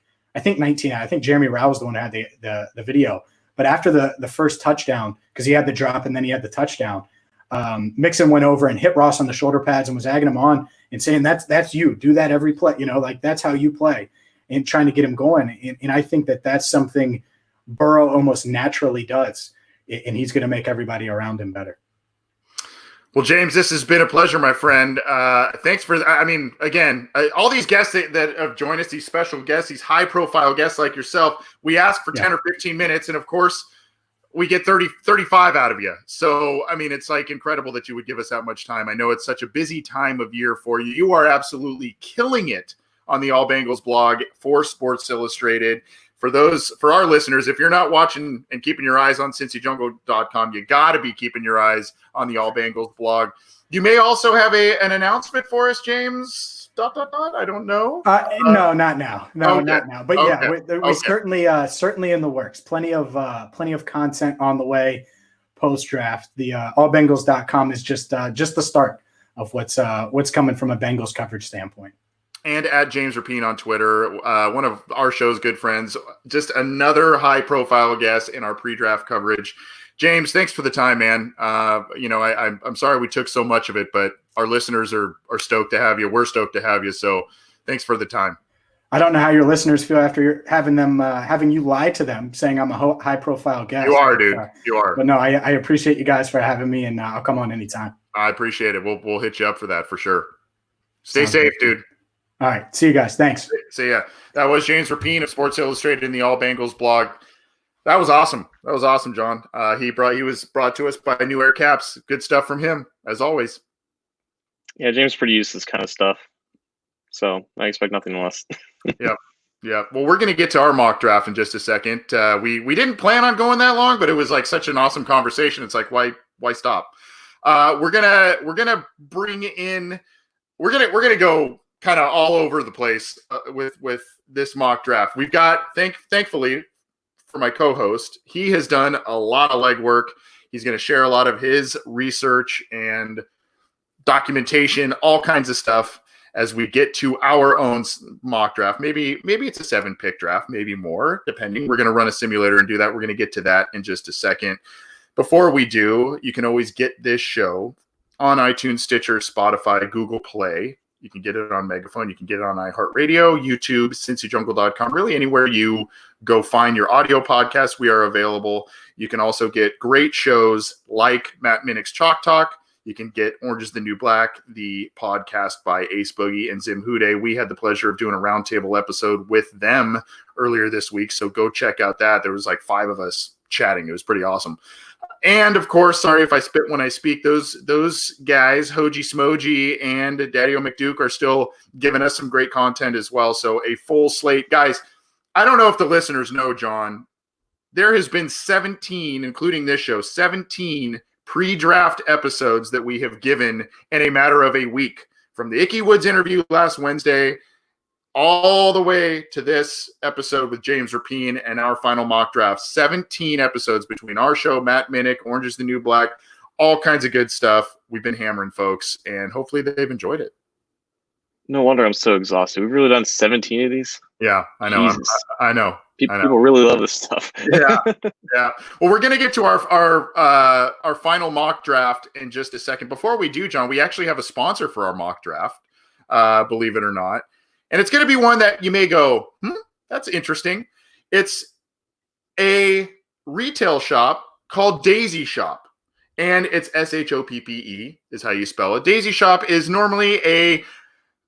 Jeremy Rowe was the one who had the video. But after the first touchdown, because he had the drop and then he had the touchdown, Mixon went over and hit Ross on the shoulder pads and was egging him on and saying, that's you. Do that every play. Like that's how you play, and trying to get him going. And I think that's something Burrow almost naturally does, and he's going to make everybody around him better. Well, James, this has been a pleasure, my friend. Thanks for, again, all these guests that have joined us, these special guests, these high-profile guests like yourself, we ask for 10 or 15 minutes, and of course, we get 30, 35 out of you. So, it's like incredible that you would give us that much time. I know it's such a busy time of year for you. You are absolutely killing it on the All Bengals blog for Sports Illustrated. For our listeners, if you're not watching and keeping your eyes on CincyJungle.com, you got to be keeping your eyes on the All Bengals blog. You may also have an announcement for us, James. ... I don't know. No, not now. No, okay. Not now. But yeah, we certainly in the works. Plenty of content on the way post draft. The allbengals.com is just the start of what's coming from a Bengals coverage standpoint. And at James Rapien on Twitter, one of our show's good friends, just another high-profile guest in our pre-draft coverage. James, thanks for the time, man. I'm sorry we took so much of it, but our listeners are stoked to have you. We're stoked to have you. So thanks for the time. I don't know how your listeners feel after having you lie to them, saying I'm a high-profile guest. You are, dude. You are. But no, I appreciate you guys for having me, and I'll come on anytime. I appreciate it. We'll hit you up for that for sure. Stay safe, dude. All right. See you guys. Thanks. See ya. That was James Rapien of Sports Illustrated in the All Bengals blog. That was awesome. John. He was brought to us by New Air Caps. Good stuff from him, as always. Yeah, James pretty used to this kind of stuff, so I expect nothing less. Yeah. Well, we're going to get to our mock draft in just a second. We didn't plan on going that long, but it was like such an awesome conversation. It's like why stop? We're gonna bring in. We're gonna go kind of all over the place with this mock draft. We've got thankfully for my co-host, he has done a lot of legwork. He's going to share a lot of his research and documentation, all kinds of stuff as we get to our own mock draft. Maybe it's a 7-pick draft, maybe more, depending. We're going to run a simulator and do that. We're going to get to that in just a second. Before we do, you can always get this show on iTunes, Stitcher, Spotify, Google Play. You can get it on Megaphone. You can get it on iHeartRadio, YouTube, CincyJungle.com. Really anywhere you go find your audio podcast, we are available. You can also get great shows like Matt Minnick's Chalk Talk. You can get Orange is the New Black, the podcast by Ace Boogie and Zim Hude. We had the pleasure of doing a roundtable episode with them earlier this week, so go check out that. There was like 5 of us chatting. It was pretty awesome. And, of course, sorry if I spit when I speak, those guys, Hoji Smoji and Daddy-O McDuke, are still giving us some great content as well. So a full slate. Guys, I don't know if the listeners know, John, there has been 17, including this show, 17 pre-draft episodes that we have given in a matter of a week. From the Ickey Woods interview last Wednesday all the way to this episode with James Rapien and our final mock draft. 17 episodes between our show, Matt Minnick, Orange is the New Black, all kinds of good stuff. We've been hammering folks, and hopefully they've enjoyed it. No wonder I'm so exhausted. We've really done 17 of these. Yeah, I know. I know. People really love this stuff. Yeah. Well, we're gonna get to our final mock draft in just a second. Before we do, John, we actually have a sponsor for our mock draft. Believe it or not, and it's gonna be one that you may go, that's interesting. It's a retail shop called Daisy Shop, and it's SHOPPE is how you spell it. Daisy Shop is normally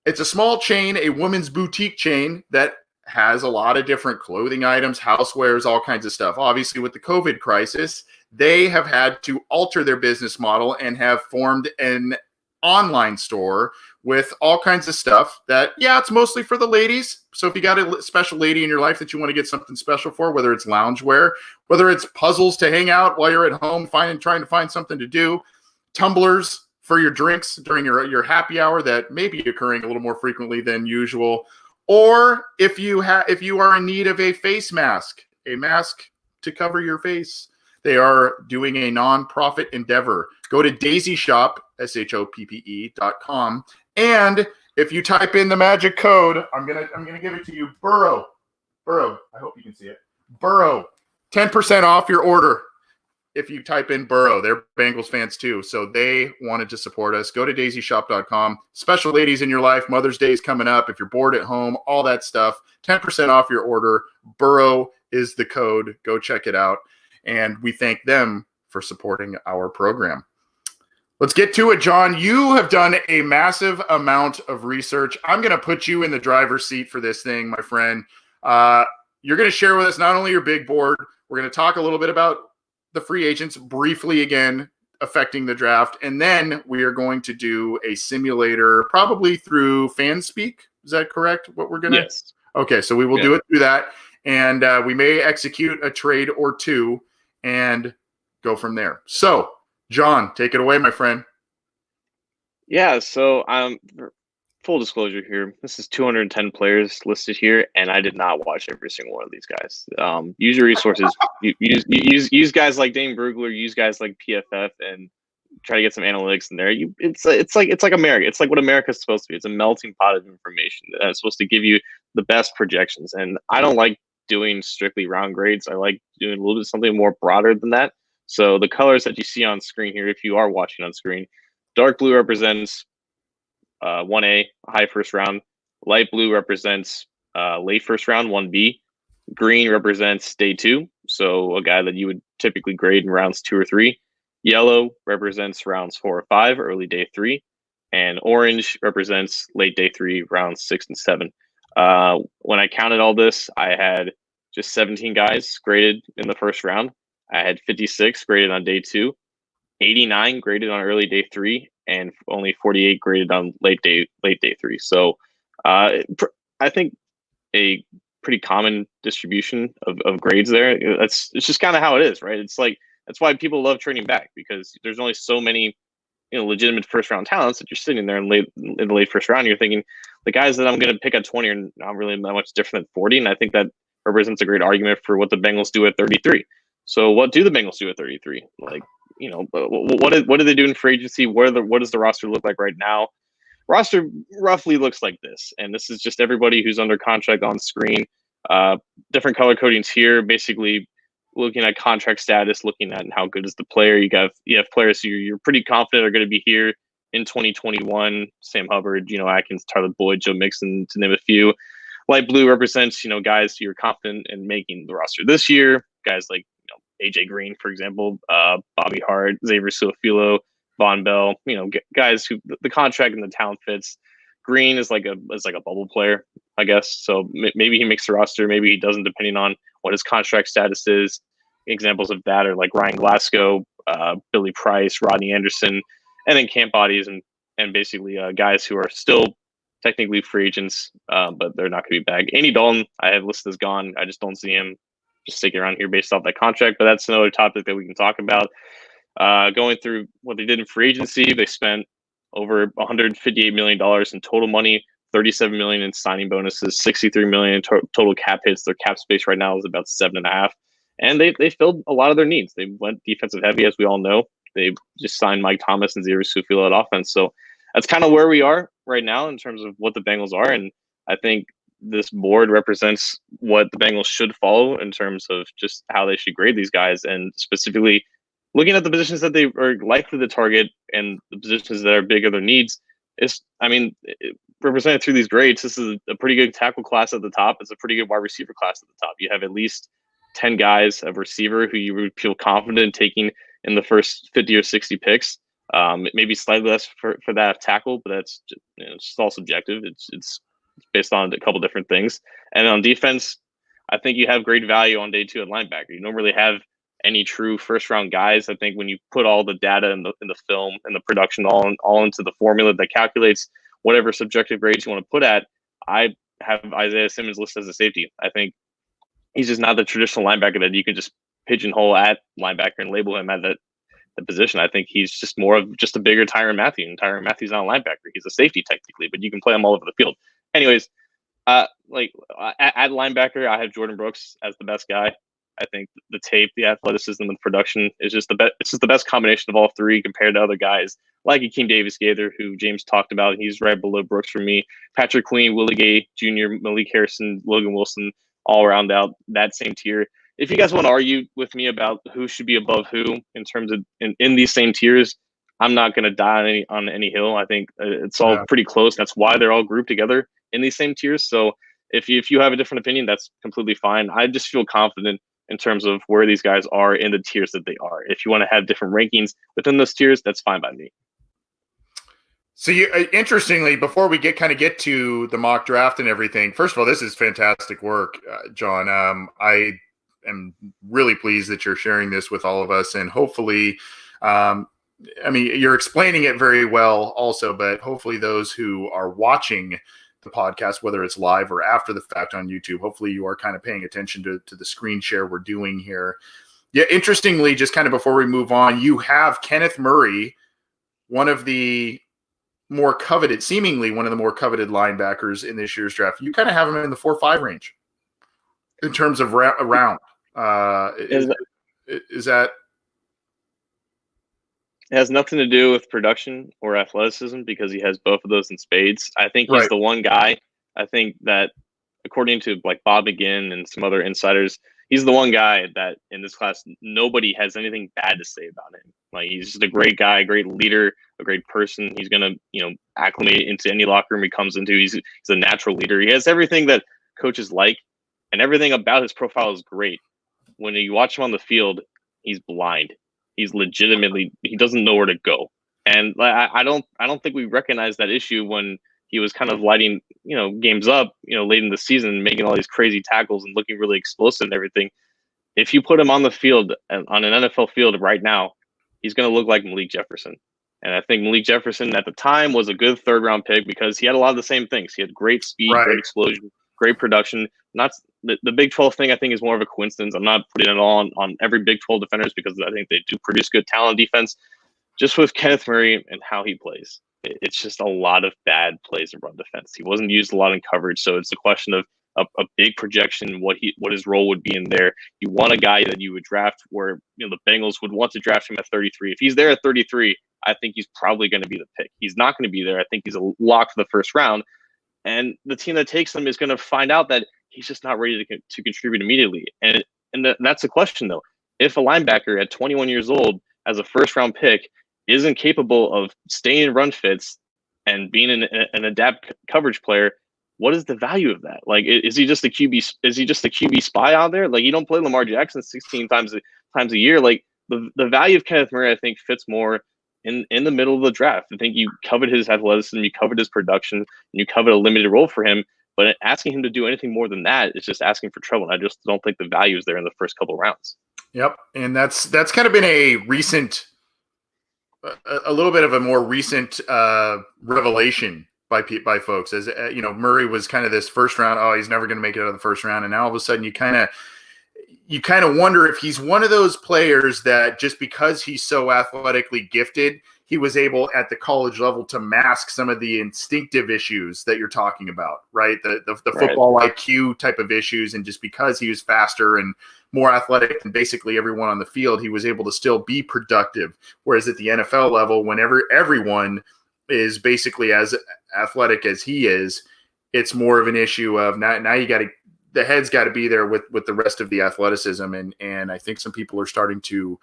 it's a small chain, a women's boutique chain that has a lot of different clothing items, housewares, all kinds of stuff. Obviously, with the COVID crisis, they have had to alter their business model and have formed an online store with all kinds of stuff that, it's mostly for the ladies. So if you got a special lady in your life that you want to get something special for, whether it's loungewear, whether it's puzzles to hang out while you're at home, trying to find something to do, tumblers for your drinks during your happy hour that may be occurring a little more frequently than usual, or if you are in need of a face mask, a mask to cover your face. They are doing a nonprofit endeavor. Go to daisyshop, SHOPPE.com, and if you type in the magic code, I'm gonna give it to you, Burrow. I hope you can see it. Burrow, 10% off your order. If you type in Burrow, they're Bengals fans too, so they wanted to support us. Go to daisyshop.com. Special ladies in your life, Mother's Day is coming up. If you're bored at home, all that stuff, 10% off your order. Burrow is the code. Go check it out. And we thank them for supporting our program. Let's get to it, John. You have done a massive amount of research. I'm going to put you in the driver's seat for this thing, my friend. You're going to share with us not only your big board, we're going to talk a little bit about the free agents briefly again affecting the draft, and then we are going to do a simulator probably through FanSpeak. Is that correct? What we're going to? Yes. Okay, so we will do it through that, and we may execute a trade or two and go from there. So, John, take it away, my friend. Yeah, so full disclosure here, this is 210 players listed here, and I did not watch every single one of these guys. Use your resources. use guys like Dane Brugler, use guys like PFF, and try to get some analytics in there. It's like America. It's like what America's supposed to be. It's a melting pot of information that's supposed to give you the best projections. And I don't like doing strictly round grades. I like doing a little bit something more broader than that. So the colors that you see on screen here, if you are watching on screen, dark blue represents 1A, high first round. Light blue represents late first round, 1B. Green represents day 2, so a guy that you would typically grade in rounds 2 or 3. Yellow represents rounds 4 or 5, early day 3. And orange represents late day 3, rounds 6 and 7. When I counted all this, I had just 17 guys graded in the first round. I had 56 graded on day 2, 89 graded on early day 3, and only 48 graded on late day 3. So I think a pretty common distribution of grades there. It's just kind of how it is, right? It's like that's why people love trading back, because there's only so many legitimate first round talents that you're sitting there in the late first round. You're thinking the guys that I'm going to pick at 20 are not really that much different than 40, and I think that represents a great argument for what the Bengals do at 33. So what do the Bengals do at 33? Like, what do they do in free agency? What does the roster look like right now? Roster roughly looks like this, and this is just everybody who's under contract on screen. Different color codings here, basically looking at contract status, looking at how good is the player. You have players who you're pretty confident are going to be here in 2021. Sam Hubbard, Atkins, Tyler Boyd, Joe Mixon, to name a few. Light blue represents guys who you're confident in making the roster this year. Guys like AJ Green, for example, Bobby Hart, Xavier Su'a-Filo, Von Bell, guys who the contract and the talent fits. Green is like a bubble player, I guess. So maybe he makes the roster, maybe he doesn't, depending on what his contract status is. Examples of that are like Ryan Glasgow, Billy Price, Rodney Anderson, and then camp bodies and basically guys who are still technically free agents, but they're not going to be back. Andy Dalton, I have listed as gone. I just don't see him just sticking around here based off that contract, but that's another topic that we can talk about. Going through what they did in free agency, they spent over $158 million in total money, $37 million in signing bonuses, $63 million in total cap hits. Their cap space right now is about 7.5, and they filled a lot of their needs. They went defensive heavy, as we all know. They just signed Mike Thomas and Xavier Su'a-Filo at offense, so that's kind of where we are right now in terms of what the Bengals are, and I think this board represents what the Bengals should follow in terms of just how they should grade these guys, and specifically looking at the positions that they are likely to target and the positions that are big of their needs. Represented through these grades, this is a pretty good tackle class at the top. It's a pretty good wide receiver class at the top. You have at least 10 guys of receiver who you would feel confident in taking in the first 50 or 60 picks. Maybe slightly less for that tackle, but that's just, it's just all subjective. It's based on a couple different things. And on defense, I think you have great value on day 2 at linebacker. You don't really have any true first round guys. I think when you put all the data in the film and the production all into the formula that calculates whatever subjective grades you want to put at, I have Isaiah Simmons listed as a safety. I think he's just not the traditional linebacker that you can just pigeonhole at linebacker and label him at the position. I think he's just more of just a bigger Tyrann Mathieu. And Tyrann Mathieu's not a linebacker. He's a safety technically, but you can play him all over the field. Anyways, at linebacker, I have Jordan Brooks as the best guy. I think the tape, the athleticism, and the production is just the best. It's just the best combination of all three compared to other guys like Akeem Davis-Gaither, who James talked about. He's right below Brooks for me. Patrick Queen, Willie Gay Jr., Malik Harrison, Logan Wilson, all around out that same tier. If you guys want to argue with me about who should be above who in terms of in these same tiers, I'm not going to die on any hill. I think it's all pretty close. That's why they're all grouped together in these same tiers. So if you have a different opinion, that's completely fine. I just feel confident in terms of where these guys are in the tiers that they are. If you want to have different rankings within those tiers, that's fine by me. So interestingly, before we get to the mock draft and everything, first of all, this is fantastic work, John. I am really pleased that you're sharing this with all of us, and hopefully, you're explaining it very well also, but hopefully those who are watching the podcast, whether it's live or after the fact on YouTube, hopefully you are kind of paying attention to the screen share we're doing here. Yeah, interestingly, just kind of before we move on, you have Kenneth Murray, seemingly one of the more coveted linebackers in this year's draft. You kind of have him in the 4-5 range in terms of round. Is that? It has nothing to do with production or athleticism because he has both of those in spades. I think he's the one guy. I think that according to like Bob McGinn and some other insiders, he's the one guy that in this class, nobody has anything bad to say about him. Like, he's just a great guy, a great leader, a great person. He's going to, acclimate into any locker room he comes into. He's a natural leader. He has everything that coaches like, and everything about his profile is great. When you watch him on the field, he's blind. He's legitimately, he doesn't know where to go. And I don't think we recognize that issue when he was kind of lighting, games up, late in the season, making all these crazy tackles and looking really explosive and everything. If you put him on the field, on an NFL field right now, he's going to look like Malik Jefferson. And I think Malik Jefferson at the time was a good 3rd-round pick because he had a lot of the same things. He had great speed, great explosion, great production. Not the Big 12 thing, I think, is more of a coincidence. I'm not putting it all on every Big 12 defenders because I think they do produce good talent defense. Just with Kenneth Murray and how he plays, it's just a lot of bad plays in run defense. He wasn't used a lot in coverage, so it's a question of a big projection, what his role would be in there. You want a guy that you would draft where the Bengals would want to draft him at 33. If he's there at 33, I think he's probably going to be the pick. He's not going to be there. I think he's a lock for the 1st round. And the team that takes him is going to find out that he's just not ready to contribute immediately. And that's the question, though. If a linebacker at 21 years old as a 1st-round pick isn't capable of staying in run fits and being an adapt coverage player, what is the value of that? Like, is he just a QB? Is he just a QB spy out there? Like, you don't play Lamar Jackson 16 times a year. Like, the value of Kenneth Murray, I think, fits more in the middle of the draft. I think you covered his athleticism, you covered his production, and you covered a limited role for him. But asking him to do anything more than that is just asking for trouble. And I just don't think the value is there in the first couple of rounds. Yep, and that's kind of been a little bit of a more recent revelation by folks, as Murray was kind of this 1st round. Oh, he's never going to make it out of the 1st round, and now all of a sudden you kind of wonder if he's one of those players that just because he's so athletically gifted, he was able at the college level to mask some of the instinctive issues that you're talking about, right? The football IQ type of issues, and just because he was faster and more athletic than basically everyone on the field, he was able to still be productive. Whereas at the NFL level, whenever everyone is basically as athletic as he is, it's more of an issue of now you got to, the head's got to be there with the rest of the athleticism. And I think some people are starting to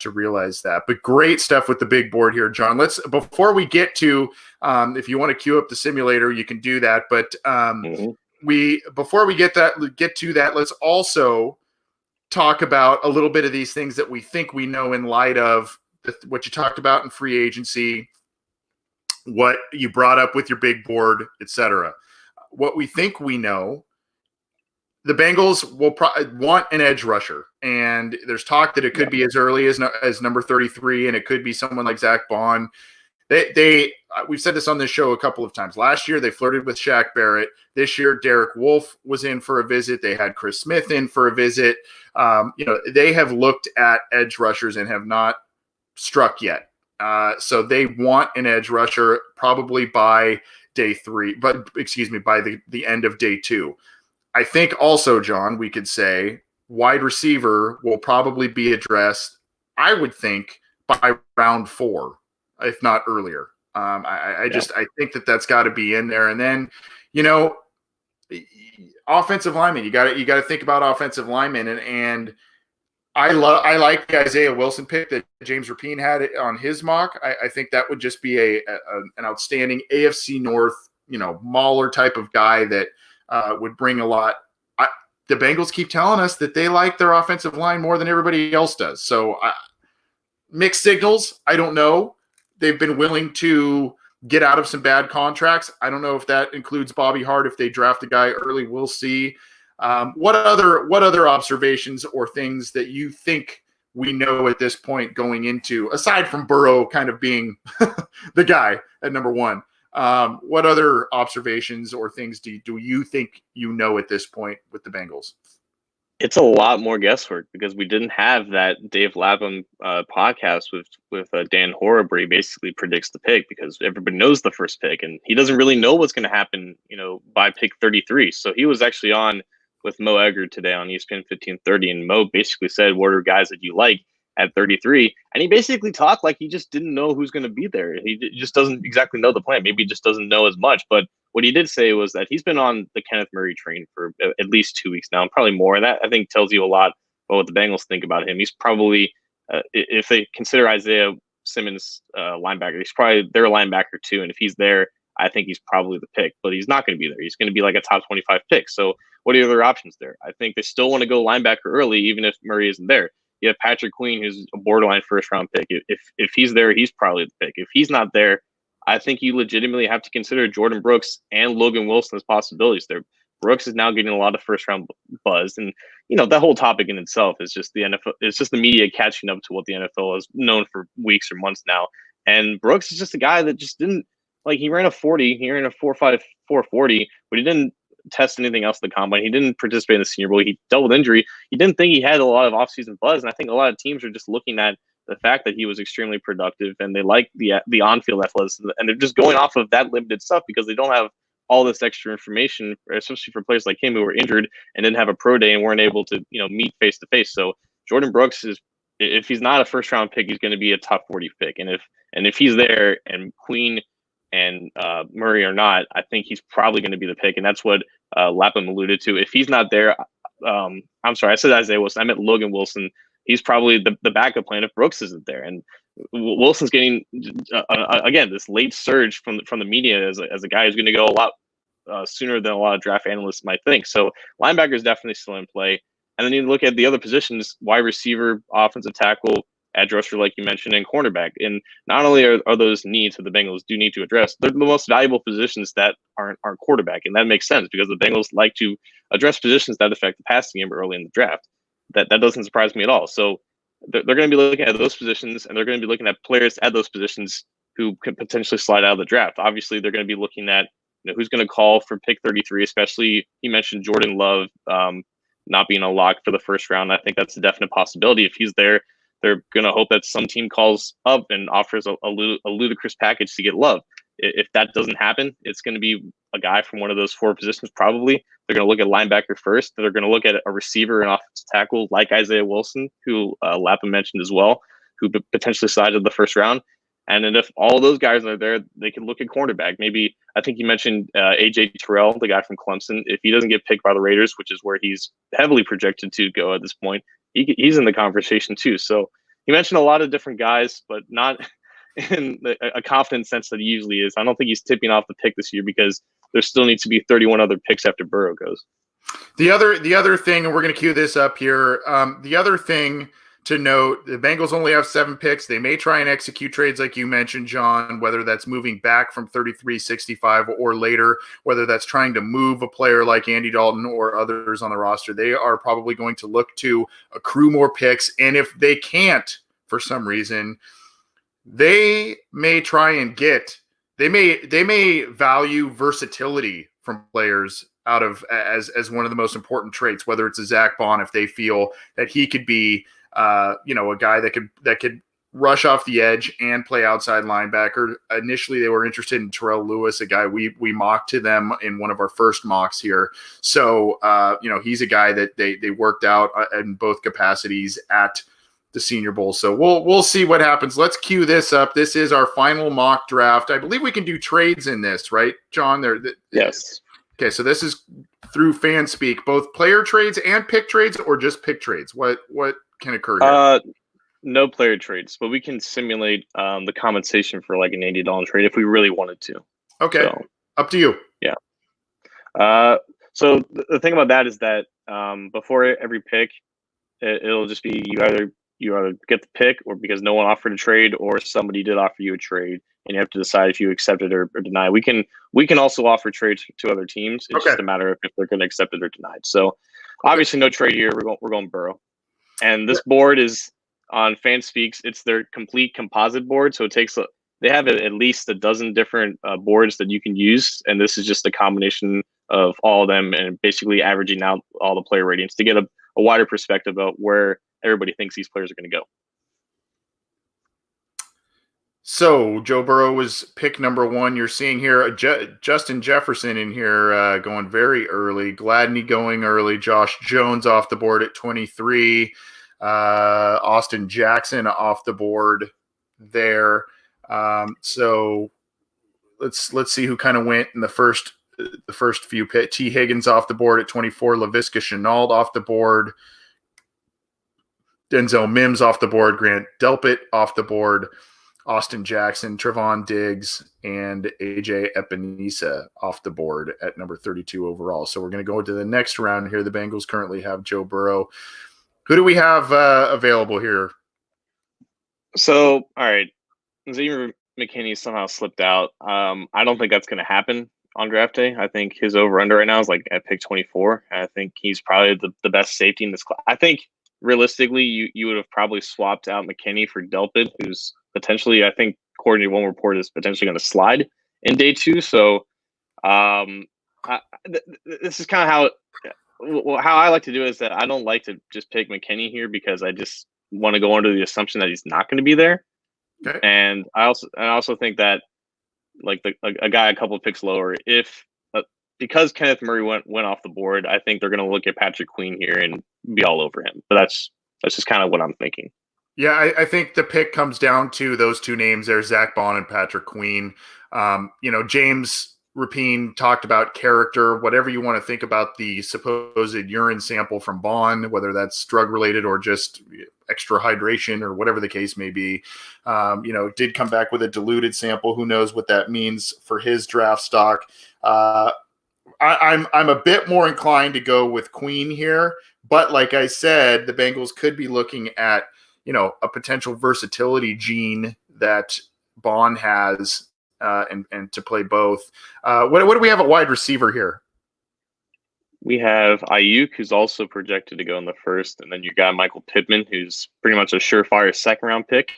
realize that. But great stuff with the big board here, John. Before we get to, if you want to queue up the simulator, you can do that. But before we get to that, let's also talk about a little bit of these things that we think we know in light of what you talked about in free agency, what you brought up with your big board, etc. What we think we know. The Bengals will want an edge rusher, and there's talk that it could be as early as number 33, and it could be someone like Zach Bond. We've said this on this show a couple of times. Last year, they flirted with Shaq Barrett. This year, Derek Wolfe was in for a visit. They had Chris Smith in for a visit. They have looked at edge rushers and have not struck yet. So they want an edge rusher probably by day 3, by the end of day 2. I think also, John, we could say wide receiver will probably be addressed, I would think, by round 4, if not earlier. I think that's got to be in there. And then, offensive linemen, you got to think about offensive linemen. And I like the Isaiah Wilson pick that James Rapien had on his mock. I think that would just be an outstanding AFC North, mauler type of guy that would bring a lot. The Bengals keep telling us that they like their offensive line more than everybody else does. So mixed signals. I don't know. They've been willing to get out of some bad contracts. I don't know if that includes Bobby Hart. If they draft a guy early, we'll see. What other observations or things that you think we know at this point going into, aside from Burrow kind of being the guy at number 1? What other observations or things do you think at this point with the Bengals? It's a lot more guesswork because we didn't have that Dave Lapham podcast with Dan Horer where he basically predicts the pick because everybody knows the first pick and he doesn't really know what's going to happen, by pick 33. So he was actually on with Mo Egger today on ESPN 1530, and Mo basically said, "What are guys that you like at 33?" And he basically talked like he just didn't know who's going to be there. He just doesn't exactly know the plan. Maybe he just doesn't know as much. But what he did say was that he's been on the Kenneth Murray train for at least 2 weeks now, and probably more. And that I think tells you a lot about what the Bengals think about him. He's probably, if they consider Isaiah Simmons linebacker, he's probably their linebacker too. And if he's there, I think he's probably the pick. But he's not going to be there. He's going to be like a top 25 pick. So what are the other options there? I think they still want to go linebacker early, even if Murray isn't there. You have Patrick Queen, who's a borderline first-round pick. If he's there, he's probably the pick. If he's not there, I think you legitimately have to consider Jordan Brooks and Logan Wilson as possibilities there. Brooks is now getting a lot of first-round buzz, and that whole topic in itself is just the NFL. It's just the media catching up to what the NFL has known for weeks or months now. And Brooks is just a guy that just didn't he ran a 40, he ran a 4.5 4.40, but he didn't test anything else in the combine. He didn't participate in the Senior Bowl. He dealt with injury. He didn't think he had a lot of offseason buzz, and I think a lot of teams are just looking at the fact that he was extremely productive and they like the on-field athleticism, and they're just going off of that limited stuff because they don't have all this extra information, especially for players like him who were injured and didn't have a pro day and weren't able to meet face to face. So Jordan Brooks is, if he's not a first-round pick, he's going to be a top 40 pick, and if he's there and Queen and Murray are not, I think he's probably going to be the pick, and that's what Lapham alluded to. If he's not there, I'm sorry, I said Isaiah Wilson. I meant Logan Wilson. He's probably the backup plan if Brooks isn't there. And Wilson's getting again this late surge from the media as a guy who's going to go a lot sooner than a lot of draft analysts might think. So linebacker is definitely still in play. And then you look at the other positions: wide receiver, offensive tackle, edge rusher, like you mentioned, and cornerback. And not only are those needs that the Bengals do need to address, they're the most valuable positions that aren't quarterback. And that makes sense because the Bengals like to address positions that affect the passing game early in the draft. That doesn't surprise me at all. So they're going to be looking at those positions, and they're going to be looking at players at those positions who could potentially slide out of the draft. Obviously, they're going to be looking at who's going to call for pick 33, especially you mentioned Jordan Love not being a lock for the first round. I think that's a definite possibility. If he's there, they're going to hope that some team calls up and offers a ludicrous package to get Love. If that doesn't happen, it's going to be a guy from one of those 4 positions probably. They're going to look at linebacker first. They're going to look at a receiver and offensive tackle like Isaiah Wilson, who Lapham mentioned as well, who potentially slided the first round. And then if all those guys are there, they can look at cornerback. Maybe I think you mentioned AJ Terrell, the guy from Clemson. If he doesn't get picked by the Raiders, which is where he's heavily projected to go at this point, he's in the conversation too. So he mentioned a lot of different guys, but not in a confident sense that he usually is. I don't think he's tipping off the pick this year because there still needs to be 31 other picks after Burrow goes. The other thing, and we're going to cue this up here. The other thing to note, the Bengals only have 7 picks. They may try and execute trades like you mentioned, John, whether that's moving back from 33-65 or later, whether that's trying to move a player like Andy Dalton or others on the roster. They are probably going to look to accrue more picks. And if they can't, for some reason, they may try and they may value versatility from players out of as one of the most important traits, whether it's a Zach Bond, if they feel that he could be a guy that could rush off the edge and play outside linebacker. Initially, they were interested in Terrell Lewis, a guy we mocked to them in one of our first mocks here. So, he's a guy that they worked out in both capacities at the Senior Bowl. So we'll see what happens. Let's cue this up. This is our final mock draft. I believe we can do trades in this, right, John? Yes. Okay, so this is through fan speak, both player trades and pick trades, or just pick trades? What can occur here? No player trades, but we can simulate the compensation for like an Andy Dalton trade if we really wanted to. Okay, so, up to you. Yeah. So the thing about that is that before every pick, it'll just be you either get the pick, or because no one offered a trade, or somebody did offer you a trade, and you have to decide if you accept it or deny. We can also offer trades to other teams. It's just a matter of if they're going to accept it or deny it. So obviously no trade here. We're going Burrow, and this board is on FanSpeaks. It's their complete composite board, so they have at least a dozen different boards that you can use, and this is just a combination of all of them and basically averaging out all the player ratings to get a wider perspective about where everybody thinks these players are going to go. So Joe Burrow was pick number 1. You're seeing here Justin Jefferson in here going very early. Gladney going early. Josh Jones off the board at 23. Austin Jackson off the board there. So let's see who kind of went in the first few picks. T. Higgins off the board at 24. Laviska Shenault off the board. Denzel Mims off the board. Grant Delpit off the board. Austin Jackson, Trevon Diggs, and AJ Epinesa off the board at number 32 overall. So we're going to go into the next round here. The Bengals currently have Joe Burrow. Who do we have available here? So, all right. Xavier McKinney somehow slipped out. I don't think that's going to happen on draft day. I think his over-under right now is like at pick 24. I think he's probably the best safety in this class. I think realistically, you would have probably swapped out McKinney for Delpit, who's potentially, I think, according to one report, is potentially going to slide in day 2. So this is kind of how I like to do it, is that I don't like to just pick McKinney here because I just want to go under the assumption that he's not going to be there. Okay. And I also think that like a guy a couple of picks lower, because Kenneth Murray went off the board, I think they're going to look at Patrick Queen here and be all over him. But that's just kind of what I'm thinking. Yeah, I think the pick comes down to those two names there, Zach Bond and Patrick Queen. James Rapien talked about character, whatever you want to think about the supposed urine sample from Bond, whether that's drug-related or just extra hydration or whatever the case may be. Did come back with a diluted sample. Who knows what that means for his draft stock. I'm a bit more inclined to go with Queen here, but like I said, the Bengals could be looking at a potential versatility gene that Bond has, and to play both. What do we have at wide receiver here? We have Ayuk, who's also projected to go in the first, and then you got Michael Pittman, who's pretty much a surefire second round pick.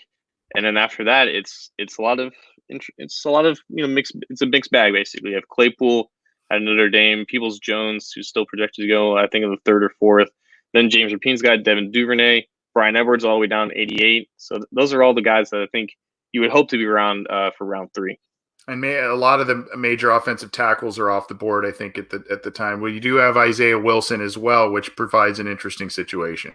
And then after that, it's a lot of mixed. It's a mixed bag basically. You have Claypool at Notre Dame, Peoples-Jones, who's still projected to go, I think, in the third or fourth. Then James Rapien's got Devin Duvernay, Brian Edwards all the way down to 88. So those are all the guys that I think you would hope to be around for round 3. And a lot of the major offensive tackles are off the board, I think, at the time. Well, you do have Isaiah Wilson as well, which provides an interesting situation.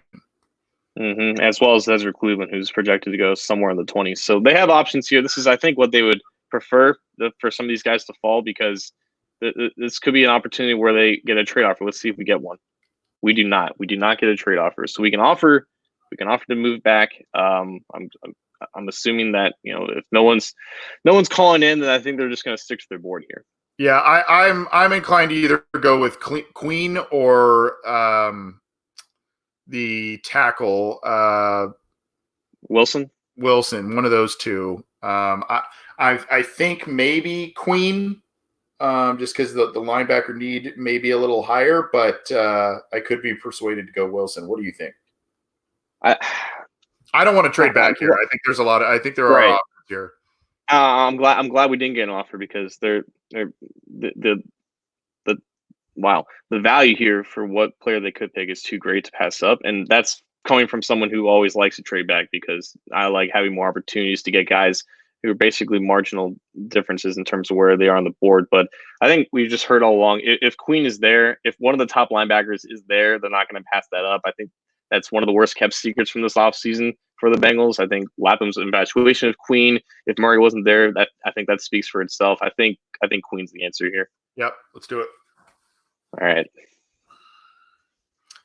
As well as Ezra Cleveland, who's projected to go somewhere in the 20s. So they have options here. This is, I think, what they would prefer for some of these guys to fall, because this could be an opportunity where they get a trade offer. Let's see if we get one. We do not. We do not get a trade offer. So we can offer to move back. I'm assuming that, if no one's calling in, then I think they're just going to stick to their board here. Yeah, I'm inclined to either go with Queen or the tackle Wilson, one of those two. I think maybe Queen, just because the linebacker need may be a little higher, but I could be persuaded to go Wilson. What do you think? I don't want to trade back here. I think there's I think there are options here. I'm glad we didn't get an offer, because the value here for what player they could pick is too great to pass up, and that's coming from someone who always likes to trade back, because I like having more opportunities to get guys who are basically marginal differences in terms of where they are on the board. But I think we've just heard all along, if Queen is there, if one of the top linebackers is there, they're not going to pass that up. I think that's one of the worst kept secrets from this offseason for the Bengals. I think Lapham's infatuation of Queen, if Murray wasn't there, I think that speaks for itself. I think Queen's the answer here. Yep, let's do it. All right.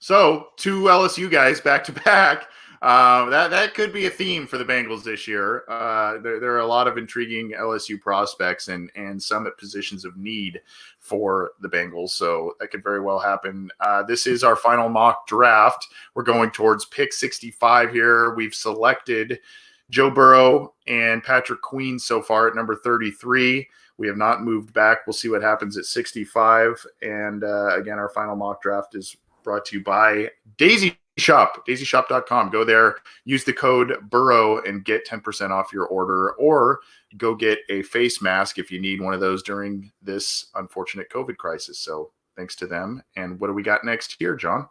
So 2 LSU guys back to back. That could be a theme for the Bengals this year. There are a lot of intriguing LSU prospects and some at positions of need for the Bengals, so that could very well happen. This is our final mock draft. We're going towards pick 65 here. We've selected Joe Burrow and Patrick Queen so far at number 33. We have not moved back. We'll see what happens at 65. And again, our final mock draft is brought to you by Daisy Shop, daisyshop.com. Go there, use the code Burrow and get 10% off your order, or go get a face mask if you need one of those during this unfortunate COVID crisis. So thanks to them. And what do we got next here, John?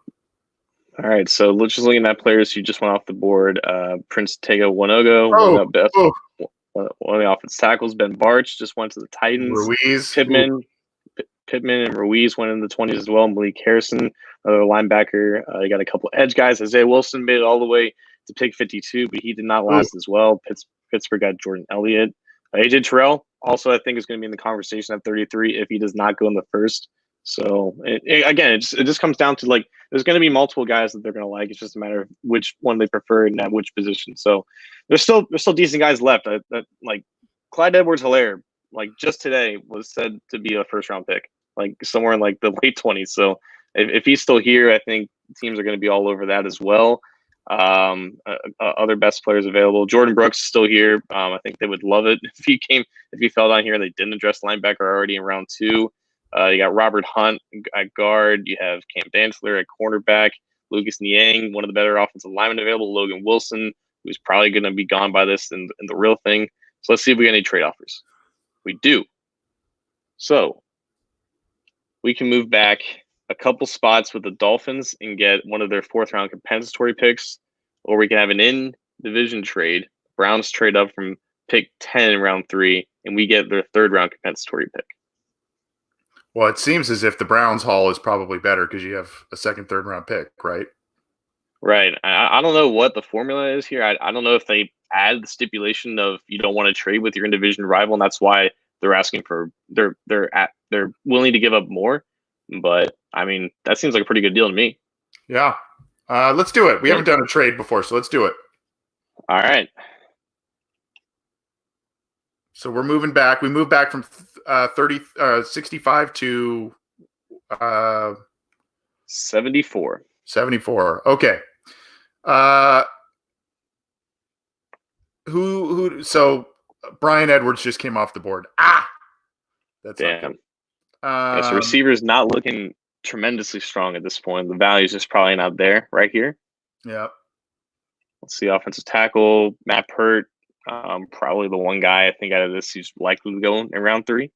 All right, so just looking at players who just went off the board. Prince Tega Wanogo, one of the offensive tackles. Ben Barch just went to the Titans. Ruiz. Pittman and Ruiz went in the 20s as well. Malik Harrison, another linebacker. You got a couple edge guys. Isaiah Wilson made it all the way to pick 52, but he did not last as well. Pittsburgh got Jordan Elliott. AJ Terrell also, I think, is going to be in the conversation at 33 if he does not go in the first. So it just comes down to, like, there's going to be multiple guys that they're going to like. It's just a matter of which one they prefer and at which position. So there's still decent guys left. Like Clyde Edwards-Helaire, like just today was said to be a first round pick, like somewhere in like the late 20s. So if he's still here, I think teams are going to be all over that as well. Other best players available. Jordan Brooks is still here. I think they would love it if he fell down here and they didn't address linebacker already in round 2. You got Robert Hunt at guard. You have Cam Dantzler at cornerback. Lucas Niang, one of the better offensive linemen available. Logan Wilson, who's probably going to be gone by this in the real thing. So let's see if we get any trade offers. We do. So we can move back a couple spots with the Dolphins and get one of their 4th round compensatory picks, or we can have an in-division trade. Browns trade up from pick 10 in round 3, and we get their 3rd round compensatory pick. Well, it seems as if the Browns haul is probably better because you have a 2nd, 3rd round pick, right? Right. I don't know what the formula is here. I don't know if they add the stipulation of you don't want to trade with your in-division rival, and that's why they're asking for they're willing to give up more. But I mean, that seems like a pretty good deal to me. Yeah. Let's do it. We haven't done a trade before, so let's do it. All right. So we're moving back. We moved back from 65 to 74. 74. Okay. So Brian Edwards just came off the board. That's damn. So receiver's not looking tremendously strong at this point. The value is just probably not there right here. Yeah. Let's see, offensive tackle, Matt Pert. Probably the one guy I think out of this who's likely to go in round 3.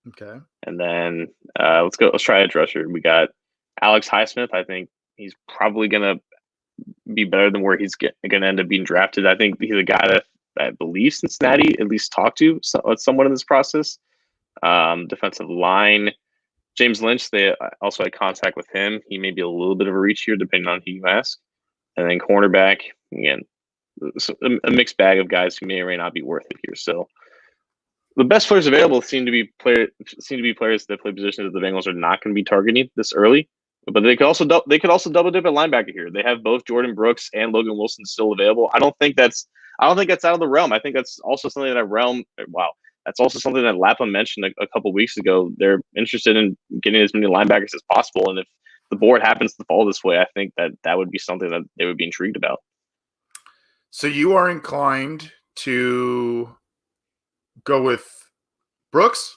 Okay. And then let's try edge rusher. We got Alex Highsmith. I think he's probably gonna be better than where he's gonna end up being drafted. I think he's a guy that I believe Cincinnati at least talked to somewhat in this process. Defensive line, James Lynch, they also had contact with him. He may be a little bit of a reach here depending on who you ask. And then cornerback, again, a mixed bag of guys who may or may not be worth it here. So the best players available seem to be players that play positions that the Bengals are not going to be targeting this early. But they could also double dip at linebacker here. They have both Jordan Brooks and Logan Wilson still available. I don't think that's out of the realm. I think that's also something that's also something that Lapham mentioned a couple weeks ago. They're interested in getting as many linebackers as possible, and if the board happens to fall this way, I think that would be something that they would be intrigued about. So you are inclined to go with Brooks?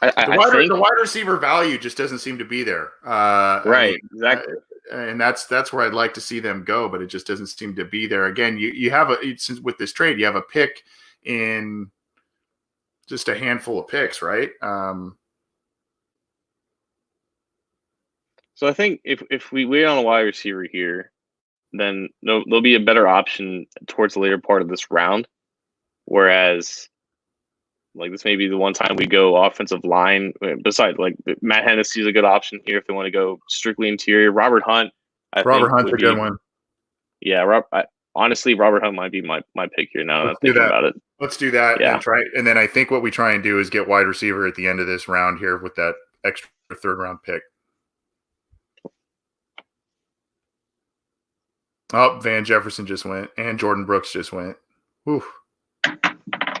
The wide receiver value just doesn't seem to be there. Right, exactly. And that's where I'd like to see them go, but it just doesn't seem to be there. Again, you have with this trade, you have a pick in just a handful of picks, right? So I think if we wait on a wide receiver here, then there'll be a better option towards the later part of this round. Whereas, like, this may be the one time we go offensive line. Besides, like, Matt Hennessy is a good option here if they want to go strictly interior. Robert Hunt, Robert Hunt's a good one. Yeah, honestly, Robert Hunt might be my pick here now that I'm thinking about it. Let's do that. Yeah. And then I think what we try and do is get wide receiver at the end of this round here with that extra third round pick. Oh, Van Jefferson just went, and Jordan Brooks just went. Whew.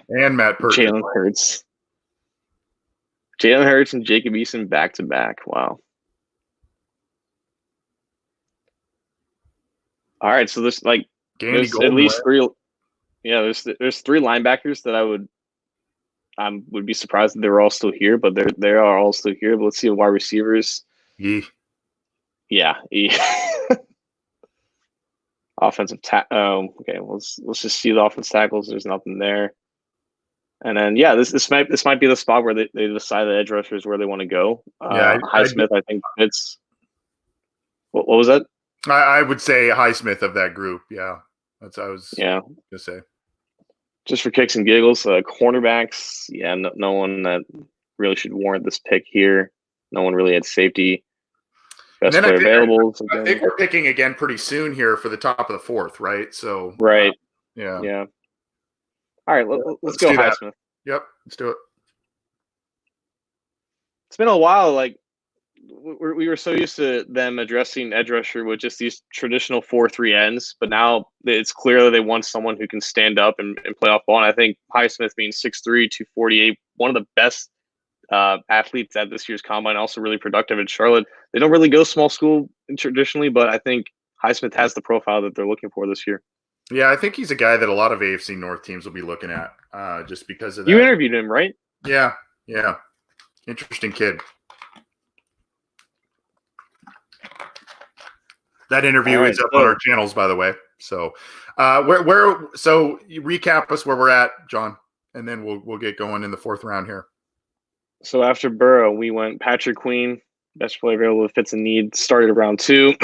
And Matt Pert. Jalen Hurts and Jacob Eason back to back. Wow. All right, so there's at least three. Yeah, there's three linebackers that I would be surprised that they were all still here, but they are all still here. But let's see the wide receivers. Yeah. Offensive okay, let's just see the offensive tackles. There's nothing there. And then this might be the spot where they decide the edge rusher is where they want to go. Highsmith, I think fits. What was that? I would say Highsmith of that group. Yeah, that's what I was gonna say. Just for kicks and giggles, cornerbacks. Yeah, no one that really should warrant this pick here. No one really had safety. Best player available. I think we're picking again pretty soon here for the top of the fourth, right? So right. Yeah. All right, let's go Highsmith. Yep, let's do it. It's been a while. Like we were so used to them addressing edge rusher with just these traditional 4-3 ends, but now it's clear that they want someone who can stand up and play off ball. And I think Highsmith being 6'3", 248, one of the best athletes at this year's combine, also really productive in Charlotte. They don't really go small school traditionally, but I think Highsmith has the profile that they're looking for this year. Yeah, I think he's a guy that a lot of AFC North teams will be looking at just because of that. You interviewed him, right? Yeah. Interesting kid. That interview is up on our channels, by the way. So, so you recap us where we're at, John, and then we'll get going in the fourth round here. So after Burrow, we went Patrick Queen, best player available, fits a need. Started round 2.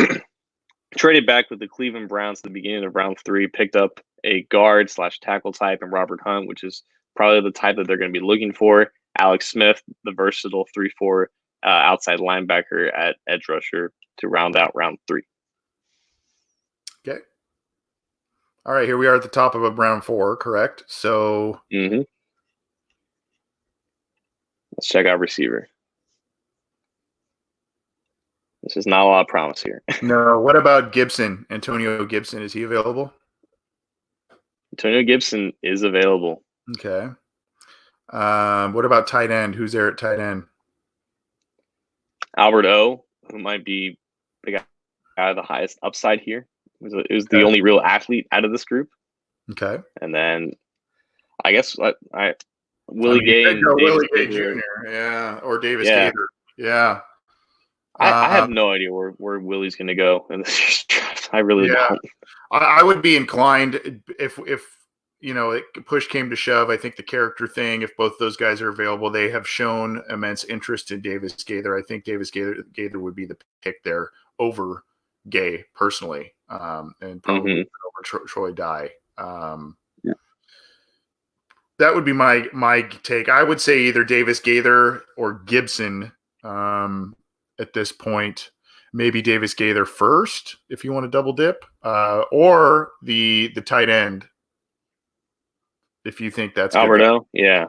Traded back with the Cleveland Browns at the beginning of round 3, picked up a guard/tackle type in Robert Hunt, which is probably the type that they're going to be looking for. Alex Smith, the versatile 3-4 outside linebacker at edge rusher to round out round 3. Okay. All right, here we are at the top of round 4, correct? So let's check out receiver. This is not a lot of promise here. No. What about Gibson? Antonio Gibson, is he available? Antonio Gibson is available. Okay. What about tight end? Who's there at tight end? Albert O, who might be the guy with the highest upside here. It was the only real athlete out of this group. Okay. And then I guess Willie Gay and Willie Gay Jr. Yeah, or Davis Gaither. Yeah. I have no idea where Willie's going to go in this year's draft. I really don't. I would be inclined if push came to shove. I think the character thing, if both those guys are available, they have shown immense interest in Davis Gaither. I think Davis Gaither would be the pick there over Gay personally, and probably over Troy Dye. That would be my take. I would say either Davis Gaither or Gibson at this point. Maybe Davis Gaither first if you want to double dip, or the tight end if you think that's Alberto. Yeah.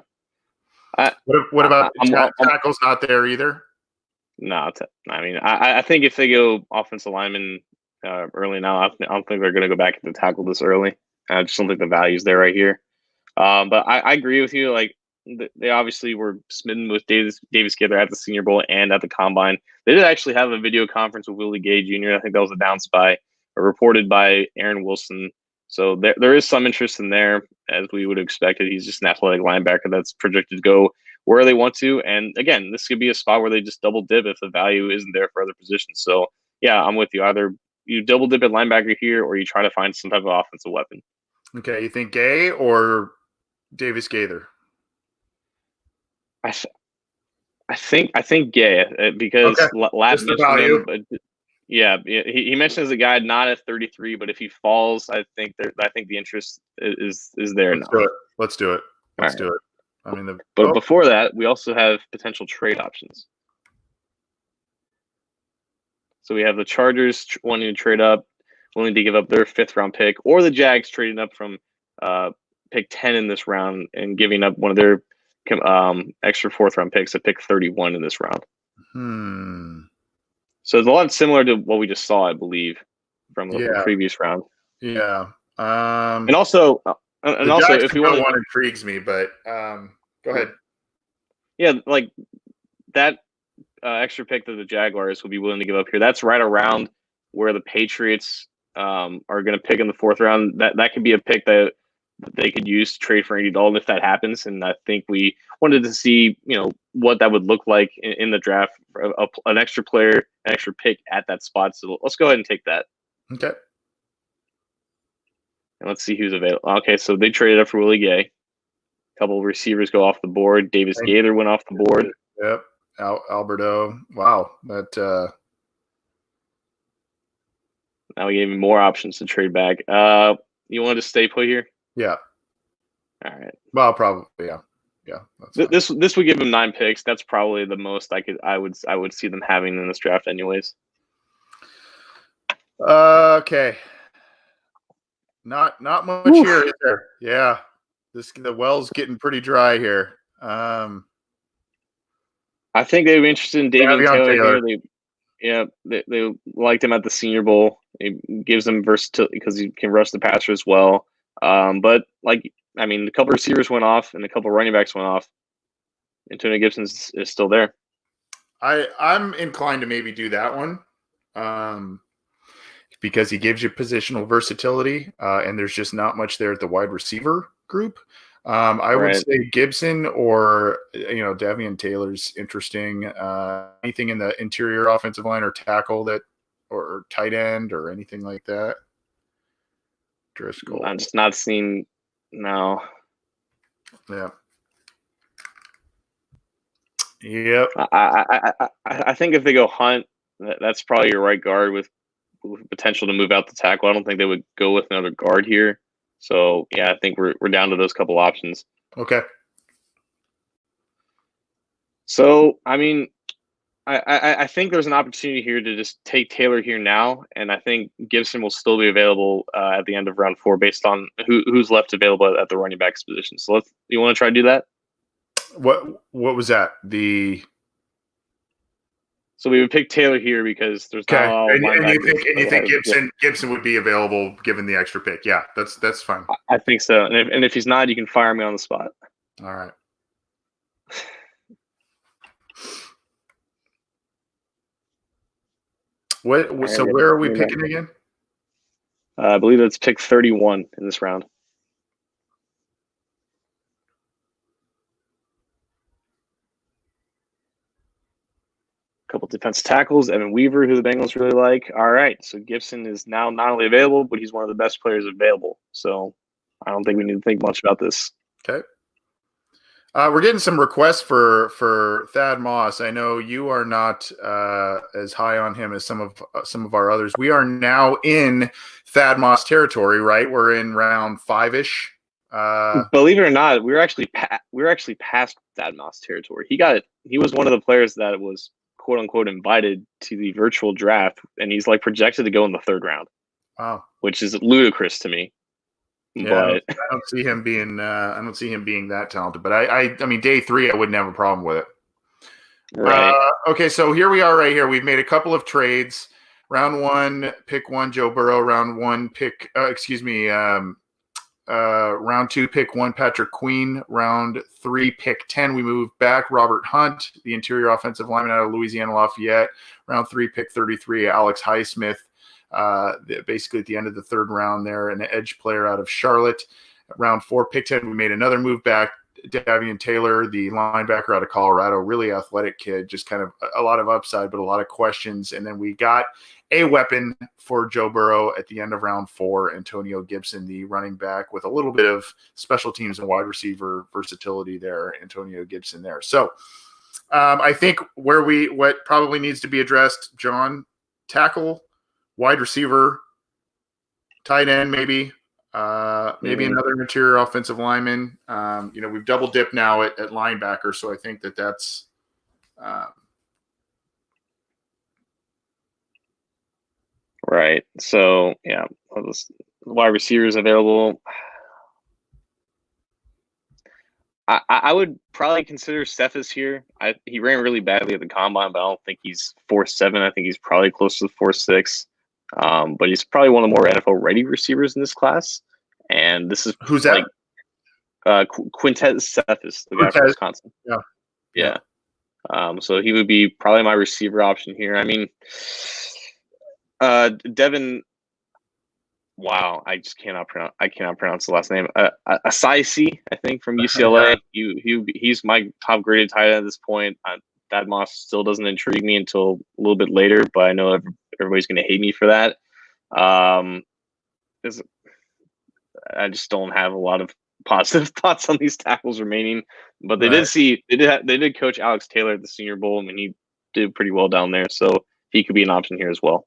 What about tackle's not there either? No, I mean, I think if they go offensive lineman early now, I don't think they're going to go back into tackle this early. I just don't think the value's there right here. But I agree with you. Like, they obviously were smitten with Davis Gaither at the Senior Bowl and at the Combine. They did actually have a video conference with Willie Gay Jr. I think that was announced by or reported by Aaron Wilson. So there is some interest in there, as we would have expected. He's just an athletic linebacker that's projected to go where they want to. And again, this could be a spot where they just double dip if the value isn't there for other positions. So yeah, I'm with you. Either you double dip at linebacker here, or you try to find some type of offensive weapon. Okay, you think Gay or Davis Gaither? I think Gay because Lab mentioned him, but yeah, he mentions a guy not at 33, but if he falls, I think the interest is there now. Let's do it. I mean, but before that, we also have potential trade options. So we have the Chargers wanting to trade up, willing to give up their 5th round pick, or the Jags trading up from pick 10 in this round and giving up one of their extra 4th round picks at pick 31 in this round. So it's a lot similar to what we just saw, I believe, from the previous round. Yeah. And also, if you want, one intrigues me, but go ahead. Yeah, like that extra pick that the Jaguars will be willing to give up here. That's right around where the Patriots are going to pick in the 4th round. That could be a pick that they could use to trade for Andy Dalton if that happens. And I think we wanted to see, what that would look like in the draft, an extra player, an extra pick at that spot. So let's go ahead and take that. Okay. And let's see who's available. Okay, so they traded up for Willie Gay. A couple of receivers go off the board. Davis Gaither went off the board. Yep. Alberto. Wow. That. Now we gave him more options to trade back. You wanted to stay put here? Yeah. All right. Well, probably. Yeah. Yeah. This would give him 9 picks. That's probably the most I would see them having in this draft, anyways. Okay. Not much here, is there? Yeah. The well's getting pretty dry here. I think they'd be interested in David Taylor here. They liked him at the Senior Bowl. It gives them versatility because he can rush the passer as well. But a couple receivers went off and a couple running backs went off. Antonio Gibson is still there. I'm inclined to maybe do that one. Because he gives you positional versatility, and there's just not much there at the wide receiver group. I would say Gibson or Davion Taylor's interesting. Anything in the interior offensive line or tackle or tight end or anything like that. Driscoll. I'm just not seeing no. Yeah. Yep. I think if they go Hunt, that's probably your right guard with potential to move out the tackle. I don't think they would go with another guard here. So yeah, I think we're down to those couple options. Okay. So I think there's an opportunity here to just take Taylor here now, and I think Gibson will still be available at the end of round 4 based on who's left available at the running backs position. So you want to try to do that? What was that? So we would pick Taylor here because there's not a lot of linebackers. And you think Gibson would be available given the extra pick? Yeah, that's fine. I think so. And if he's not, you can fire me on the spot. All right. So where are we picking again? I believe it's pick 31 in this round. Couple defensive tackles, Evan Weaver, who the Bengals really like. All right, so Gibson is now not only available, but he's one of the best players available. So I don't think we need to think much about this. Okay. We're getting some requests for Thad Moss. I know you are not as high on him as some of our others. We are now in Thad Moss territory, right? We're in round 5-ish. Believe it or not, we were actually past Thad Moss territory. He was one of the players that was quote unquote invited to the virtual draft, and he's like projected to go in the 3rd round. Wow, which is ludicrous to me. yeah, But I don't see him being that talented. But I mean, day 3, I wouldn't have a problem with it. right. Okay, so here we are right here. We've made a couple of trades. Round 1, pick 1, Joe Burrow. Round 1, pick round 2, pick 1, Patrick Queen. Round 3, pick 10. We move back, Robert Hunt, the interior offensive lineman out of Louisiana Lafayette. Round 3, pick 33, Alex Highsmith. Basically at the end of the 3rd round there, an edge player out of Charlotte. Round 4, pick 10, we made another move back, Davian Taylor, the linebacker out of Colorado, really athletic kid, just kind of a lot of upside, but a lot of questions. And then we got a weapon for Joe Burrow at the end of round 4, Antonio Gibson, the running back, with a little bit of special teams and wide receiver versatility there, Antonio Gibson there. So I think what probably needs to be addressed, John, tackle, wide receiver, tight end, maybe another interior offensive lineman. We've double dipped now at linebacker, so I think that's right. So yeah, wide receivers available. I would probably consider Cephas here. He ran really badly at the combine, but I don't think he's 4.7. I think he's probably close to 4.6. But he's probably one of the more NFL ready receivers in this class. And this is who's that? Quintez Cephas, the guy from Wisconsin. Yeah. So he would be probably my receiver option here. I mean, Devin. Wow, I cannot pronounce the last name. Asaisi, I think, from UCLA. He's my top graded tight end at this point. Thad Moss still doesn't intrigue me until a little bit later, but I know everybody's going to hate me for that. I just don't have a lot of positive thoughts on these tackles remaining. But they did coach Alex Taylor at the Senior Bowl, and he did pretty well down there, so he could be an option here as well.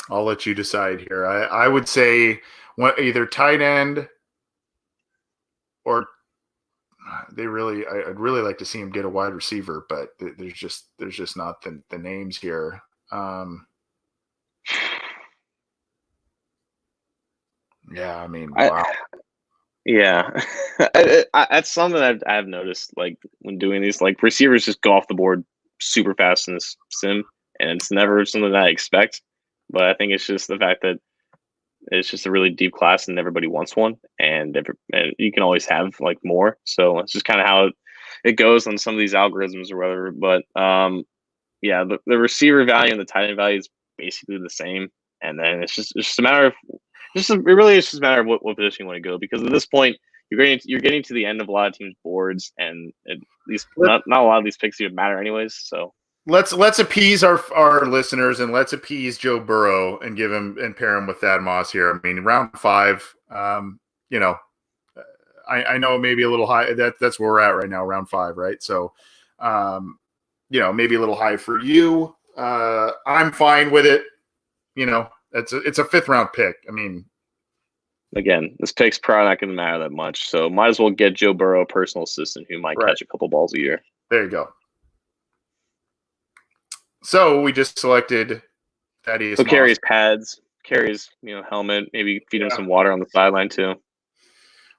I'll let you decide here. I would say either tight end or I'd really like to see him get a wide receiver, but there's just not the names here. Yeah, I mean, wow. That's something that I've noticed, like when doing these, like receivers just go off the board super fast in this sim, and it's never something that I expect. But I think it's just the fact that it's just a really deep class and everybody wants one, and you can always have like more. So it's just kind of how it goes on some of these algorithms or whatever. But the receiver value and the tight end value is basically the same, and then it's just a matter of what position you want to go, because at this point you're getting to the end of a lot of teams' boards, and at least not a lot of these picks even matter anyways. So. Let's appease our listeners, and let's appease Joe Burrow and pair him with Thad Moss here. I mean, round 5, I know maybe a little high. That's where we're at right now, round 5, right? So, maybe a little high for you. I'm fine with it. It's a 5th round pick. I mean, again, this pick's probably not going to matter that much. So might as well get Joe Burrow a personal assistant who might catch a couple balls a year. There you go. So we just selected Thaddeus Moss. Carry his pads, carry his helmet, maybe feed him some water on the sideline too.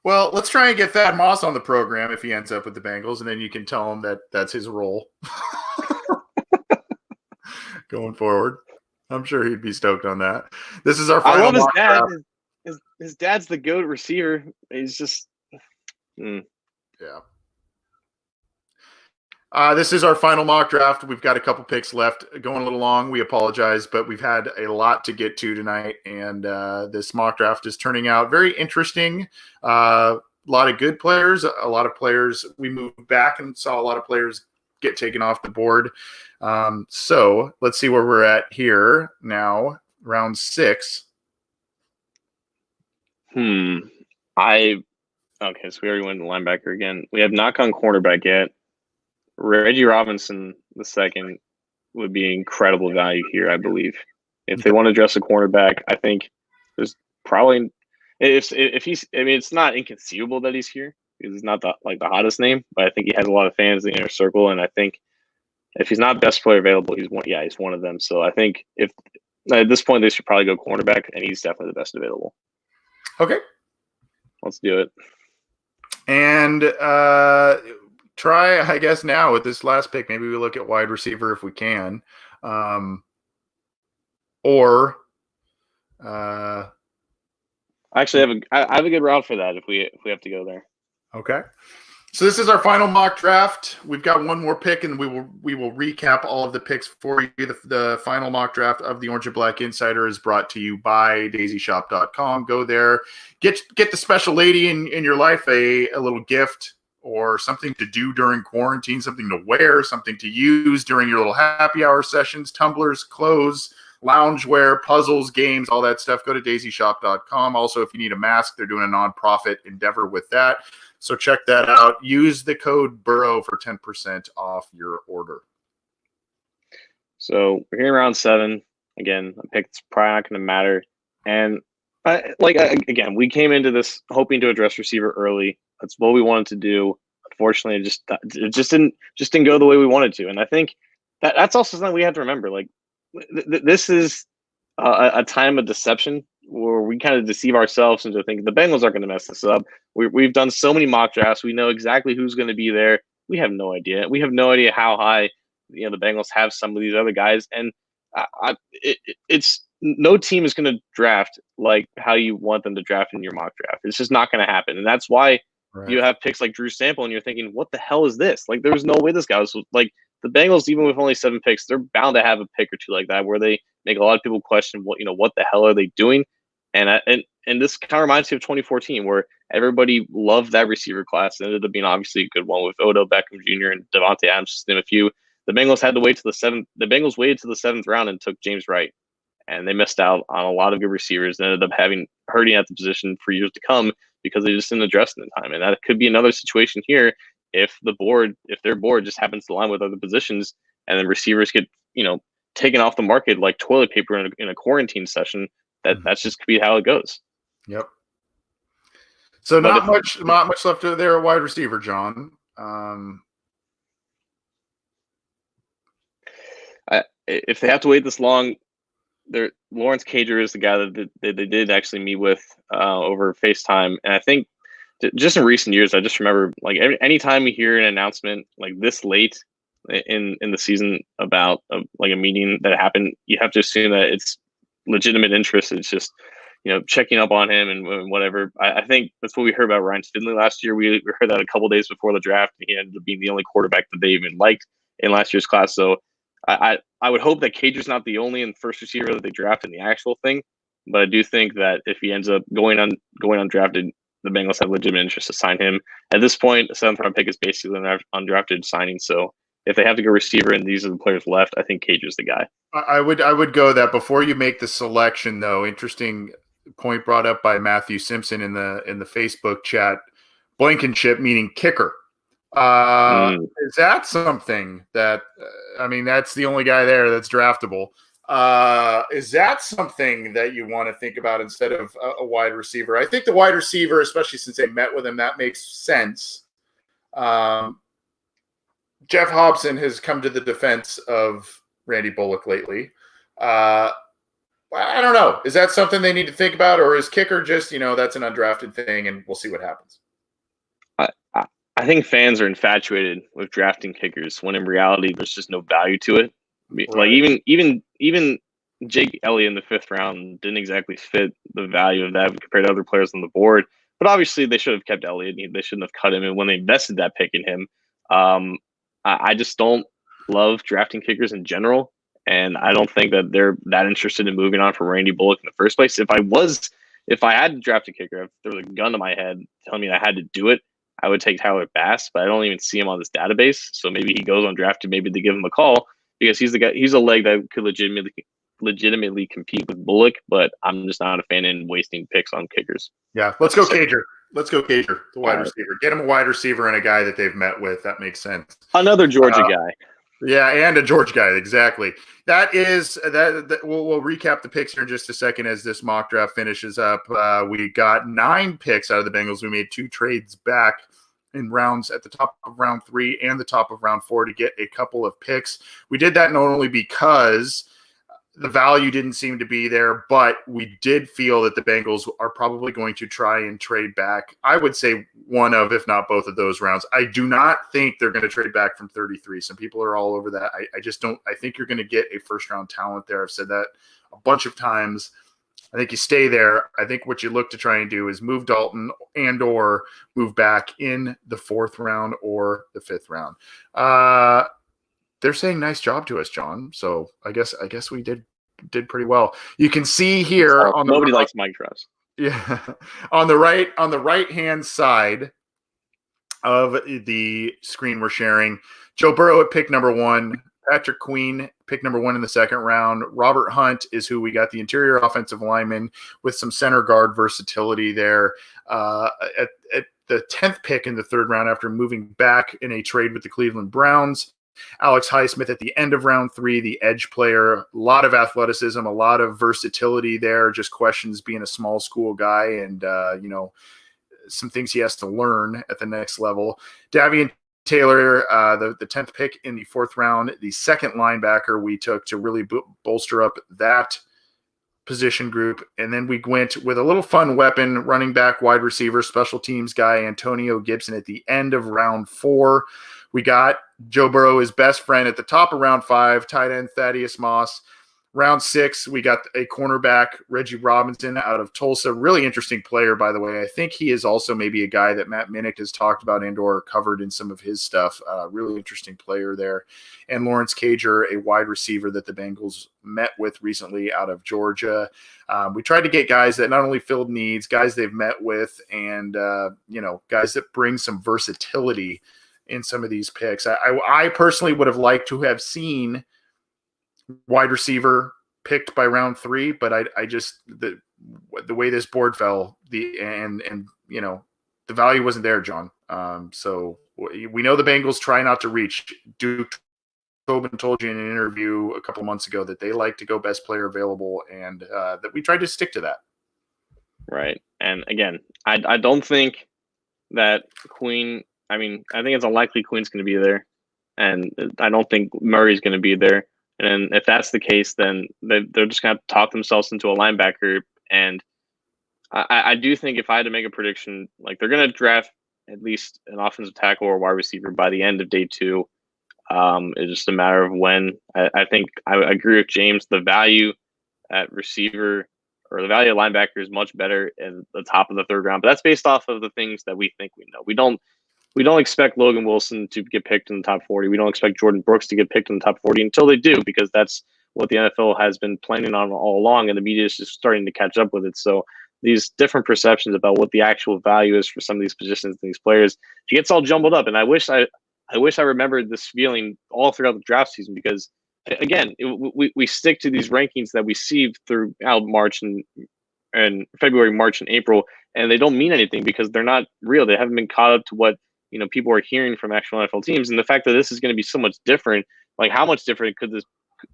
Well, let's try and get Thad Moss on the program if he ends up with the Bengals, and then you can tell him that that's his role going forward. I'm sure he'd be stoked on that. This is our final. I love his dad. His dad's the GOAT receiver. He's just yeah. This is our final mock draft. We've got a couple picks left. Going a little long. We apologize, but we've had a lot to get to tonight, and this mock draft is turning out very interesting. A lot of good players. A lot of players. We moved back and saw a lot of players get taken off the board. So let's see where we're at here now. Round 6. Okay, so we already went to linebacker again. We have not gone cornerback yet. Reggie Robinson II would be incredible value here, I believe. If they want to address a cornerback, I think there's probably if he's. I mean, it's not inconceivable that he's here. because he's not the hottest name, but I think he has a lot of fans in the inner circle, and I think if he's not best player available, he's one of them. So I think if at this point they should probably go cornerback, and he's definitely the best available. Okay, let's do it. And try, I guess, now with this last pick, maybe we look at wide receiver if we can, or. Actually, I have a good route for that if we have to go there. Okay. So this is our final mock draft. We've got one more pick, and we will recap all of the picks for you. The final mock draft of the Orange and Black Insider is brought to you by daisyshop.com. Go there, get the special lady in your life a little gift or something to do during quarantine, something to wear, something to use during your little happy hour sessions, tumblers, clothes, loungewear, puzzles, games, all that stuff. Go to daisyshop.com. Also, if you need a mask, they're doing a nonprofit endeavor with that. So check that out. Use the code Burrow for 10% off your order. So we're here in round 7. Again, a pick that's probably not going to matter. And again, we came into this hoping to address receiver early. That's what we wanted to do. Unfortunately, it just didn't go the way we wanted to. And I think that's also something we have to remember. Like, this is a time of deception where we kind of deceive ourselves into thinking the Bengals aren't going to mess this up. We've done so many mock drafts. We know exactly who's going to be there. We have no idea. We have no idea how high the Bengals have some of these other guys. And it's no team is going to draft like how you want them to draft in your mock draft. It's just not going to happen. And that's why you have picks like Drew Sample and you're thinking, what the hell is this? Like, there's no way this guy was like, the Bengals, even with only 7 picks, they're bound to have a pick or two like that where they make a lot of people question what the hell are they doing? And this kind of reminds me of 2014 where everybody loved that receiver class. It ended up being obviously a good one with Odell Beckham Jr. and Devontae Adams, just to name a few. The Bengals had to wait to the 7th. The Bengals waited to the 7th round and took James Wright, and they missed out on a lot of good receivers and ended up hurting at the position for years to come because they just didn't address it in time. And that could be another situation here. If their board just happens to line with other positions and then receivers get, taken off the market like toilet paper in a quarantine session, that's just could be how it goes. Yep. So not much left there at wide receiver, John. If they have to wait this long, Lawrence Cager is the guy that they did actually meet with over FaceTime, and I think just in recent years, I just remember like anytime we hear an announcement like this late in the season about like a meeting that happened, you have to assume that it's legitimate interest. It's just checking up on him and whatever. I think that's what we heard about Ryan Finley last year. We heard that a couple days before the draft, and he ended up being the only quarterback that they even liked in last year's class. So I would hope that Cager's not the only and first receiver that they draft in the actual thing, but I do think that if he ends up going undrafted, the Bengals have legitimate interest to sign him. At this point, a 7th round pick is basically an undrafted signing. So if they have to go receiver and these are the players left, I think Cager's the guy. I would go that before you make the selection, though. Interesting point brought up by Matthew Simpson in the Facebook chat. Blankenship meaning kicker. Is that something that that's the only guy there that's draftable? Is that something that you want to think about instead of a wide receiver? I think the wide receiver, especially since they met with him, that makes sense. Jeff Hobson has come to the defense of Randy Bullock lately. I don't know. Is that something they need to think about, or is kicker just, that's an undrafted thing and we'll see what happens? I think fans are infatuated with drafting kickers when in reality there's just no value to it. Right. Like even Jake Elliott in the 5th round didn't exactly fit the value of that compared to other players on the board. But obviously they should have kept Elliott. They shouldn't have cut him. And when they invested that pick in him, I just don't love drafting kickers in general. And I don't think that they're that interested in moving on from Randy Bullock in the first place. If I had to draft a kicker, if there was a gun to my head telling me I had to do it, I would take Tyler Bass, but I don't even see him on this database. So maybe he goes undrafted. Maybe they give him a call because he's the guy. He's a leg that could legitimately compete with Bullock, but I'm just not a fan in wasting picks on kickers. Yeah, let's go Cager. Let's go Cager, the wide receiver. Get him a wide receiver and a guy that they've met with. That makes sense. Another Georgia guy. Yeah, and a Georgia guy, exactly. That is that. We'll recap the picks here in just a second as this mock draft finishes up. We got 9 picks out of the Bengals. We made 2 trades back in rounds at the top of round 3 and the top of round 4 to get a couple of picks. We did that not only because the value didn't seem to be there, but we did feel that the Bengals are probably going to try and trade back. I would say one of, if not both of those rounds. I do not think they're going to trade back from 33. Some people are all over that. I just don't. I think you're going to get a first-round talent there. I've said that a bunch of times. I think you stay there. I think what you look to try and do is move Dalton and or move back in the 4th round or the 5th round. They're saying nice job to us, John. So I guess we did pretty well. You can see here on nobody likes Mike Dress. Yeah, on the right hand side of the screen we're sharing, Joe Burrow at pick number 1, Patrick Queen pick number 1 in the 2nd round. Robert Hunt is who we got, the interior offensive lineman with some center guard versatility there. At the 10th pick in the 3rd round, after moving back in a trade with the Cleveland Browns, Alex Highsmith at the end of round 3, the edge player, a lot of athleticism, a lot of versatility there, just questions being a small school guy and, some things he has to learn at the next level. Davian Taylor, the 10th pick in the 4th round, the 2nd linebacker we took to really bolster up that position group. And then we went with a little fun weapon, running back, wide receiver, special teams guy, Antonio Gibson at the end of round 4. We got Joe Burrow, his best friend, at the top of round 5, tight end Thaddeus Moss. Round 6, we got a cornerback, Reggie Robinson out of Tulsa. Really interesting player, by the way. I think he is also maybe a guy that Matt Minnick has talked about and or covered in some of his stuff. Really interesting player there. And Lawrence Cager, a wide receiver that the Bengals met with recently out of Georgia. We tried to get guys that not only filled needs, guys they've met with, and guys that bring some versatility in some of these picks. I personally would have liked to have seen wide receiver picked by round 3, but I just the way this board fell, the value wasn't there, John. So we know the Bengals try not to reach. Duke Tobin told you in an interview a couple months ago that they like to go best player available, and that we tried to stick to that. Right. And again, I don't think that Queen. I mean, I think it's unlikely Queen's going to be there, and I don't think Murray's going to be there. And if that's the case, then they're just going to have to talk themselves into a linebacker. And I do think if I had to make a prediction, like they're going to draft at least an offensive tackle or wide receiver by the end of day 2. It's just a matter of when. I think I agree with James. The value at receiver or the value of linebacker is much better in the top of the 3rd round. But that's based off of the things that we think we know. We don't expect Logan Wilson to get picked in the top 40. We don't expect Jordan Brooks to get picked in the top 40 until they do, because that's what the NFL has been planning on all along, and the media is just starting to catch up with it. So these different perceptions about what the actual value is for some of these positions and these players, it gets all jumbled up. And I wish I remembered this feeling all throughout the draft season, because again, we stick to these rankings that we see throughout March and February, March, and April, and they don't mean anything because they're not real. They haven't been caught up to what people are hearing from actual NFL teams. And the fact that this is going to be so much different, like how much different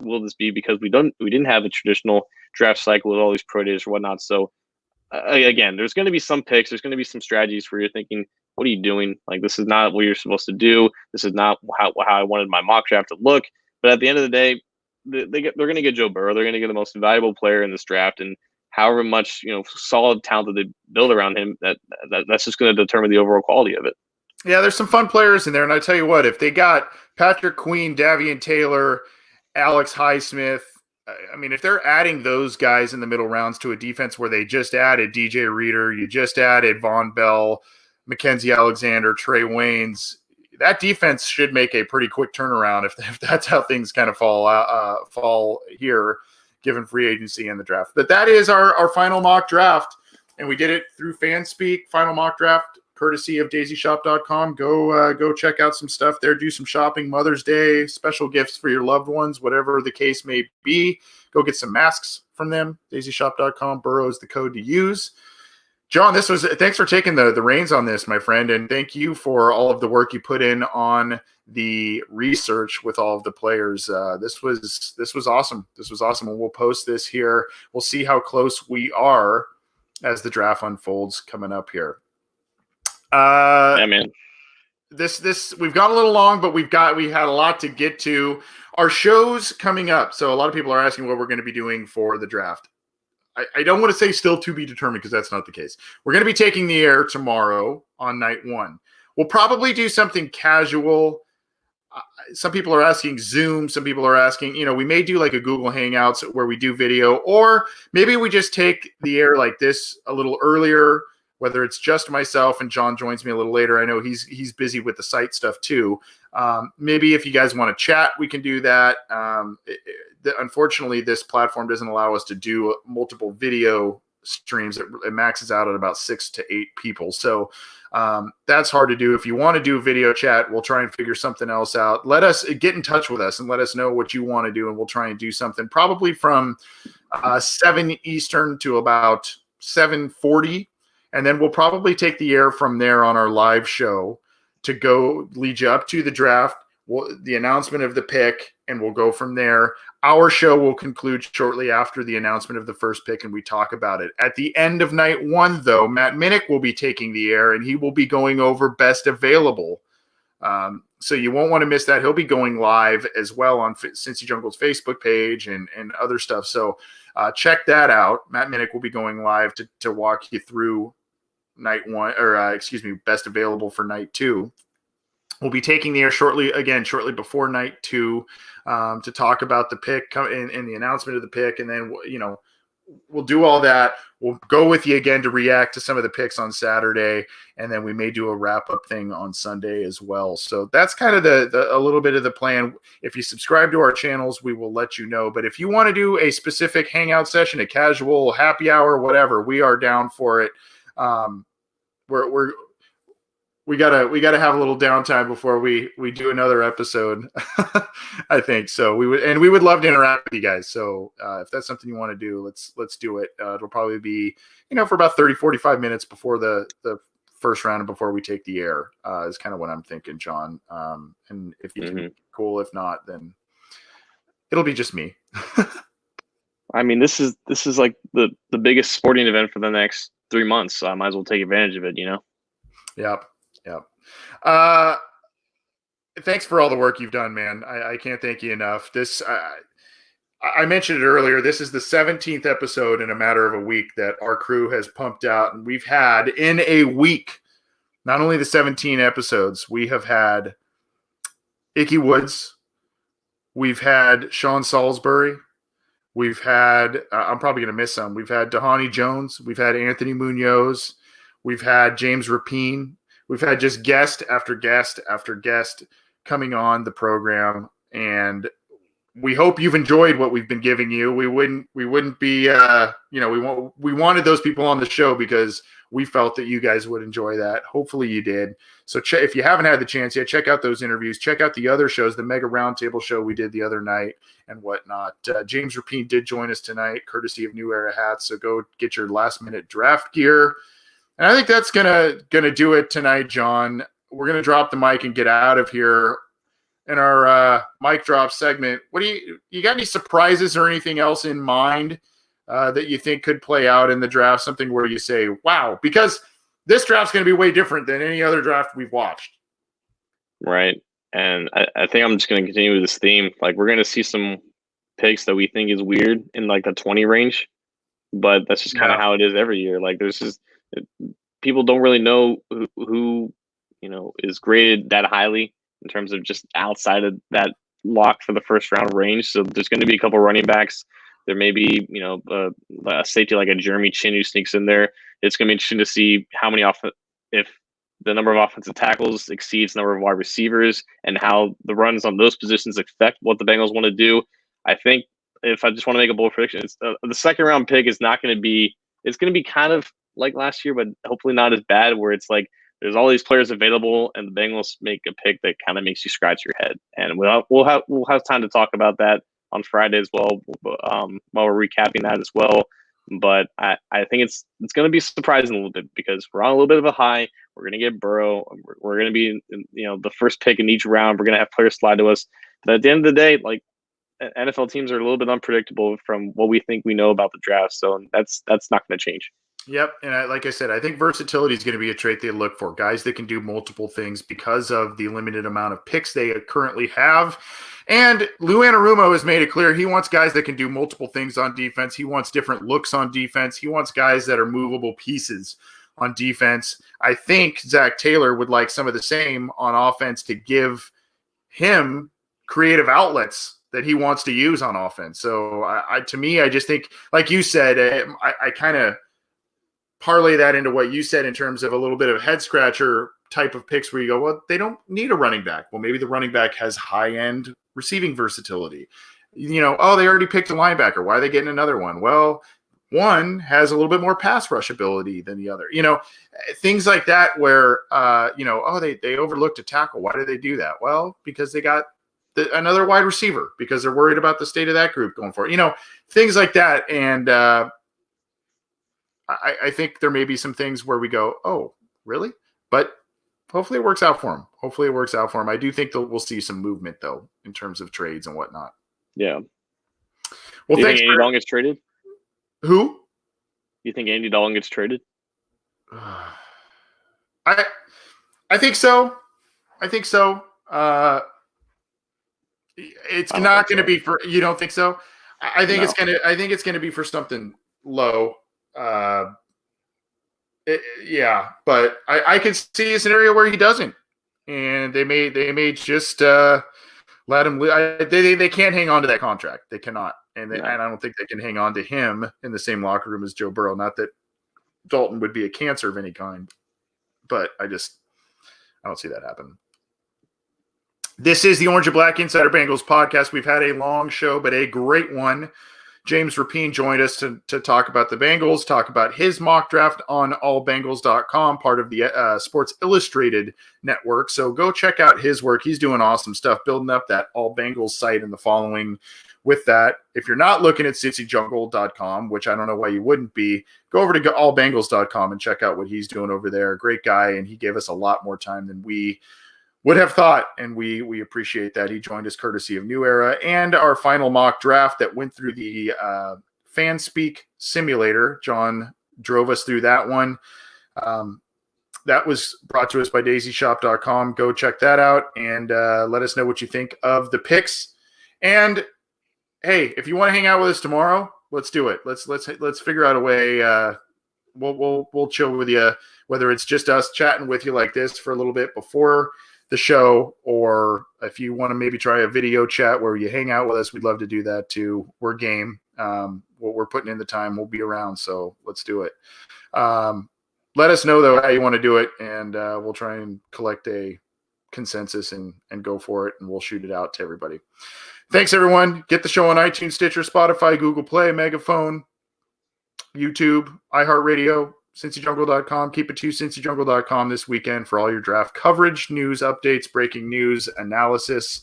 will this be? Because we didn't have a traditional draft cycle with all these pro days or whatnot. So again, there's going to be some picks. There's going to be some strategies where you're thinking, what are you doing? Like, this is not what you're supposed to do. This is not how I wanted my mock draft to look. But at the end of the day, they're going to get Joe Burrow. They're going to get the most valuable player in this draft. And however much, solid talent that they build around him, that's just going to determine the overall quality of it. Yeah, there's some fun players in there. And I tell you what, if they got Patrick Queen, Davian Taylor, Alex Highsmith, I mean, if they're adding those guys in the middle rounds to a defense where they just added DJ Reader, you just added Von Bell, Mackenzie Alexander, Trey Waynes, that defense should make a pretty quick turnaround if that's how things kind of fall here, given free agency and the draft. But that is our final mock draft, and we did it through FanSpeak, final mock draft, courtesy of daisyshop.com. Go check out some stuff there. Do some shopping, Mother's Day, special gifts for your loved ones, whatever the case may be. Go get some masks from them, daisyshop.com. Burrow is the code to use. John, thanks for taking the reins on this, my friend, and thank you for all of the work you put in on the research with all of the players. This was awesome. This was awesome, and we'll post this here. We'll see how close we are as the draft unfolds coming up here. Yeah, man. this we've gone a little long, but we had a lot to get to. Our show's coming up, so a lot of people are asking what we're going to be doing for the draft. I don't want to say still to be determined because that's not the case. We're going to be taking the air tomorrow on night one. We'll probably do something casual. Some people are asking Zoom. Some people are asking, we may do like a Google Hangouts where we do video, or maybe we just take the air like this a little earlier, whether it's just myself and John joins me a little later. I know he's busy with the site stuff too. Maybe if you guys want to chat, we can do that. Unfortunately, this platform doesn't allow us to do multiple video streams. It maxes out at about 6 to 8 people. So that's hard to do. If you want to do a video chat, we'll try and figure something else out. Let us get in touch with us and let us know what you want to do, and we'll try and do something probably from 7 Eastern to about 7:40. And then we'll probably take the air from there on our live show to go lead you up to the draft, the announcement of the pick, and we'll go from there. Our show will conclude shortly after the announcement of the first pick, and we talk about it. At the end of night one, though, Matt Minnick will be taking the air, and he will be going over best available. So you won't want to miss that. He'll be going live as well on Cincy Jungle's Facebook page and other stuff. So check that out. Matt Minnick will be going live to walk you through night one, or best available for night two. We'll be taking the air shortly before night two to talk about the pick and the announcement of the pick. And then, we'll do all that. We'll go with you again to react to some of the picks on Saturday. And then we may do a wrap-up thing on Sunday as well. So that's kind of a little bit of the plan. If you subscribe to our channels, we will let you know. But if you want to do a specific hangout session, a casual happy hour, whatever, we are down for it. We gotta have a little downtime before we do another episode. I think so. We would love to interact with you guys. So if that's something you want to do, let's do it. It'll probably be for about 30-45 minutes before the first round and before we take the air is kind of what I'm thinking, John. And if you can, cool. If not, then it'll be just me. I mean, this is like the biggest sporting event for the next 3 months. So I might as well take advantage of it. Yep. Thanks for all the work you've done, man. I can't thank you enough. I mentioned it earlier. This is the 17th episode in a matter of a week that our crew has pumped out, and we've had in a week, not only the 17 episodes, we have had Icky Woods, we've had Sean Salisbury, we've had I'm probably going to miss some. We've had Dahani Jones, we've had Anthony Munoz, we've had James Rapien. We've had just guest after guest after guest coming on the program, and we hope you've enjoyed what we've been giving you. We wouldn't be, we wanted those people on the show because we felt that you guys would enjoy that. Hopefully you did. So if you haven't had the chance yet, check out those interviews. Check out the other shows, the Mega Roundtable show we did the other night and whatnot. James Rapien did join us tonight, courtesy of New Era Hats. So go get your last minute draft gear. And I think that's gonna do it tonight, John. We're gonna drop the mic and get out of here. In our mic drop segment, you got any surprises or anything else in mind that you think could play out in the draft? Something where you say, "Wow," because this draft's gonna be way different than any other draft we've watched. Right, and I think I'm just gonna continue with this theme. Like, we're gonna see some picks that we think is weird in like the 20 range, but that's just kind of how it is every year. Like, there's just people don't really know who is graded that highly in terms of just outside of that lock for the first round range. So there's going to be a couple running backs. There may be a safety like a Jeremy Chin who sneaks in there. It's going to be interesting to see how many if the number of offensive tackles exceeds the number of wide receivers and how the runs on those positions affect what the Bengals want to do. I think if I just want to make a bold prediction, it's the second round pick is not going to be. It's going to be kind of like last year, but hopefully not as bad, where it's like there's all these players available and the Bengals make a pick that kind of makes you scratch your head. And we'll have time to talk about that on Friday as well, while we're recapping that as well. But I think it's going to be surprising a little bit because we're on a little bit of a high. We're going to get Burrow. We're going to be the first pick in each round. We're going to have players slide to us. But at the end of the day, like, NFL teams are a little bit unpredictable from what we think we know about the draft. So that's not going to change. Yep. And like I said, I think versatility is going to be a trait they look for. Guys that can do multiple things because of the limited amount of picks they currently have. And Lou Anarumo has made it clear he wants guys that can do multiple things on defense. He wants different looks on defense. He wants guys that are movable pieces on defense. I think Zach Taylor would like some of the same on offense to give him creative outlets that he wants to use on offense. So to me, I just think, like you said, I kind of parlay that into what you said in terms of a little bit of head scratcher type of picks where you go, well, they don't need a running back. Well, maybe the running back has high end receiving versatility. They already picked a linebacker. Why are they getting another one? Well, one has a little bit more pass rush ability than the other. Things like that where, they overlooked a tackle. Why did they do that? Well, because they got another wide receiver because they're worried about the state of that group going forward. Things like that. And I think there may be some things where we go, oh, really? But hopefully it works out for him. I do think we'll see some movement, though, in terms of trades and whatnot. Yeah. Well, do you thanks. think Andy Dalton gets traded? Who? You think Andy Dalton gets traded? I think so. It's not going to be for. You don't think so? I think it's gonna. I think it's going to be for something low. But I can see a scenario where he doesn't, and they may just let him. They can't hang on to that contract. They cannot, and I don't think they can hang on to him in the same locker room as Joe Burrow. Not that Dalton would be a cancer of any kind, but I don't see that happen. This is the Orange and Black Insider Bengals podcast. We've had a long show, but a great one. James Rapien joined us to talk about the Bengals, talk about his mock draft on allbengals.com, part of the Sports Illustrated network. So go check out his work. He's doing awesome stuff, building up that All Bengals site and the following with that. If you're not looking at cincyjungle.com, which I don't know why you wouldn't be, go over to allbengals.com and check out what he's doing over there. Great guy, and he gave us a lot more time than we would have thought, and we appreciate that. He joined us courtesy of New Era and our final mock draft that went through the FanSpeak simulator. John drove us through that one. That was brought to us by daisyshop.com. Go check that out and let us know what you think of the picks. And hey, if you want to hang out with us tomorrow, let's do it. Let's figure out a way. We'll chill with you, whether it's just us chatting with you like this for a little bit before the show, or if you want to maybe try a video chat where you hang out with us, we'd love to do that too. We're game. We're putting in the time. We'll be around, so let's do it. Let us know, though, how you want to do it, and we'll try and collect a consensus and go for it, and we'll shoot it out to everybody. Thanks, everyone. Get the show on iTunes, Stitcher, Spotify, Google Play, Megaphone, YouTube, iHeartRadio, cincyjungle.com. Keep it to cincyjungle.com this weekend for all your draft coverage, news, updates, breaking news, analysis,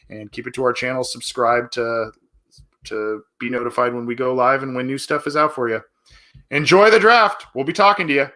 and keep it to our channel. Subscribe to be notified when we go live and when new stuff is out for you. Enjoy the draft. We'll be talking to you.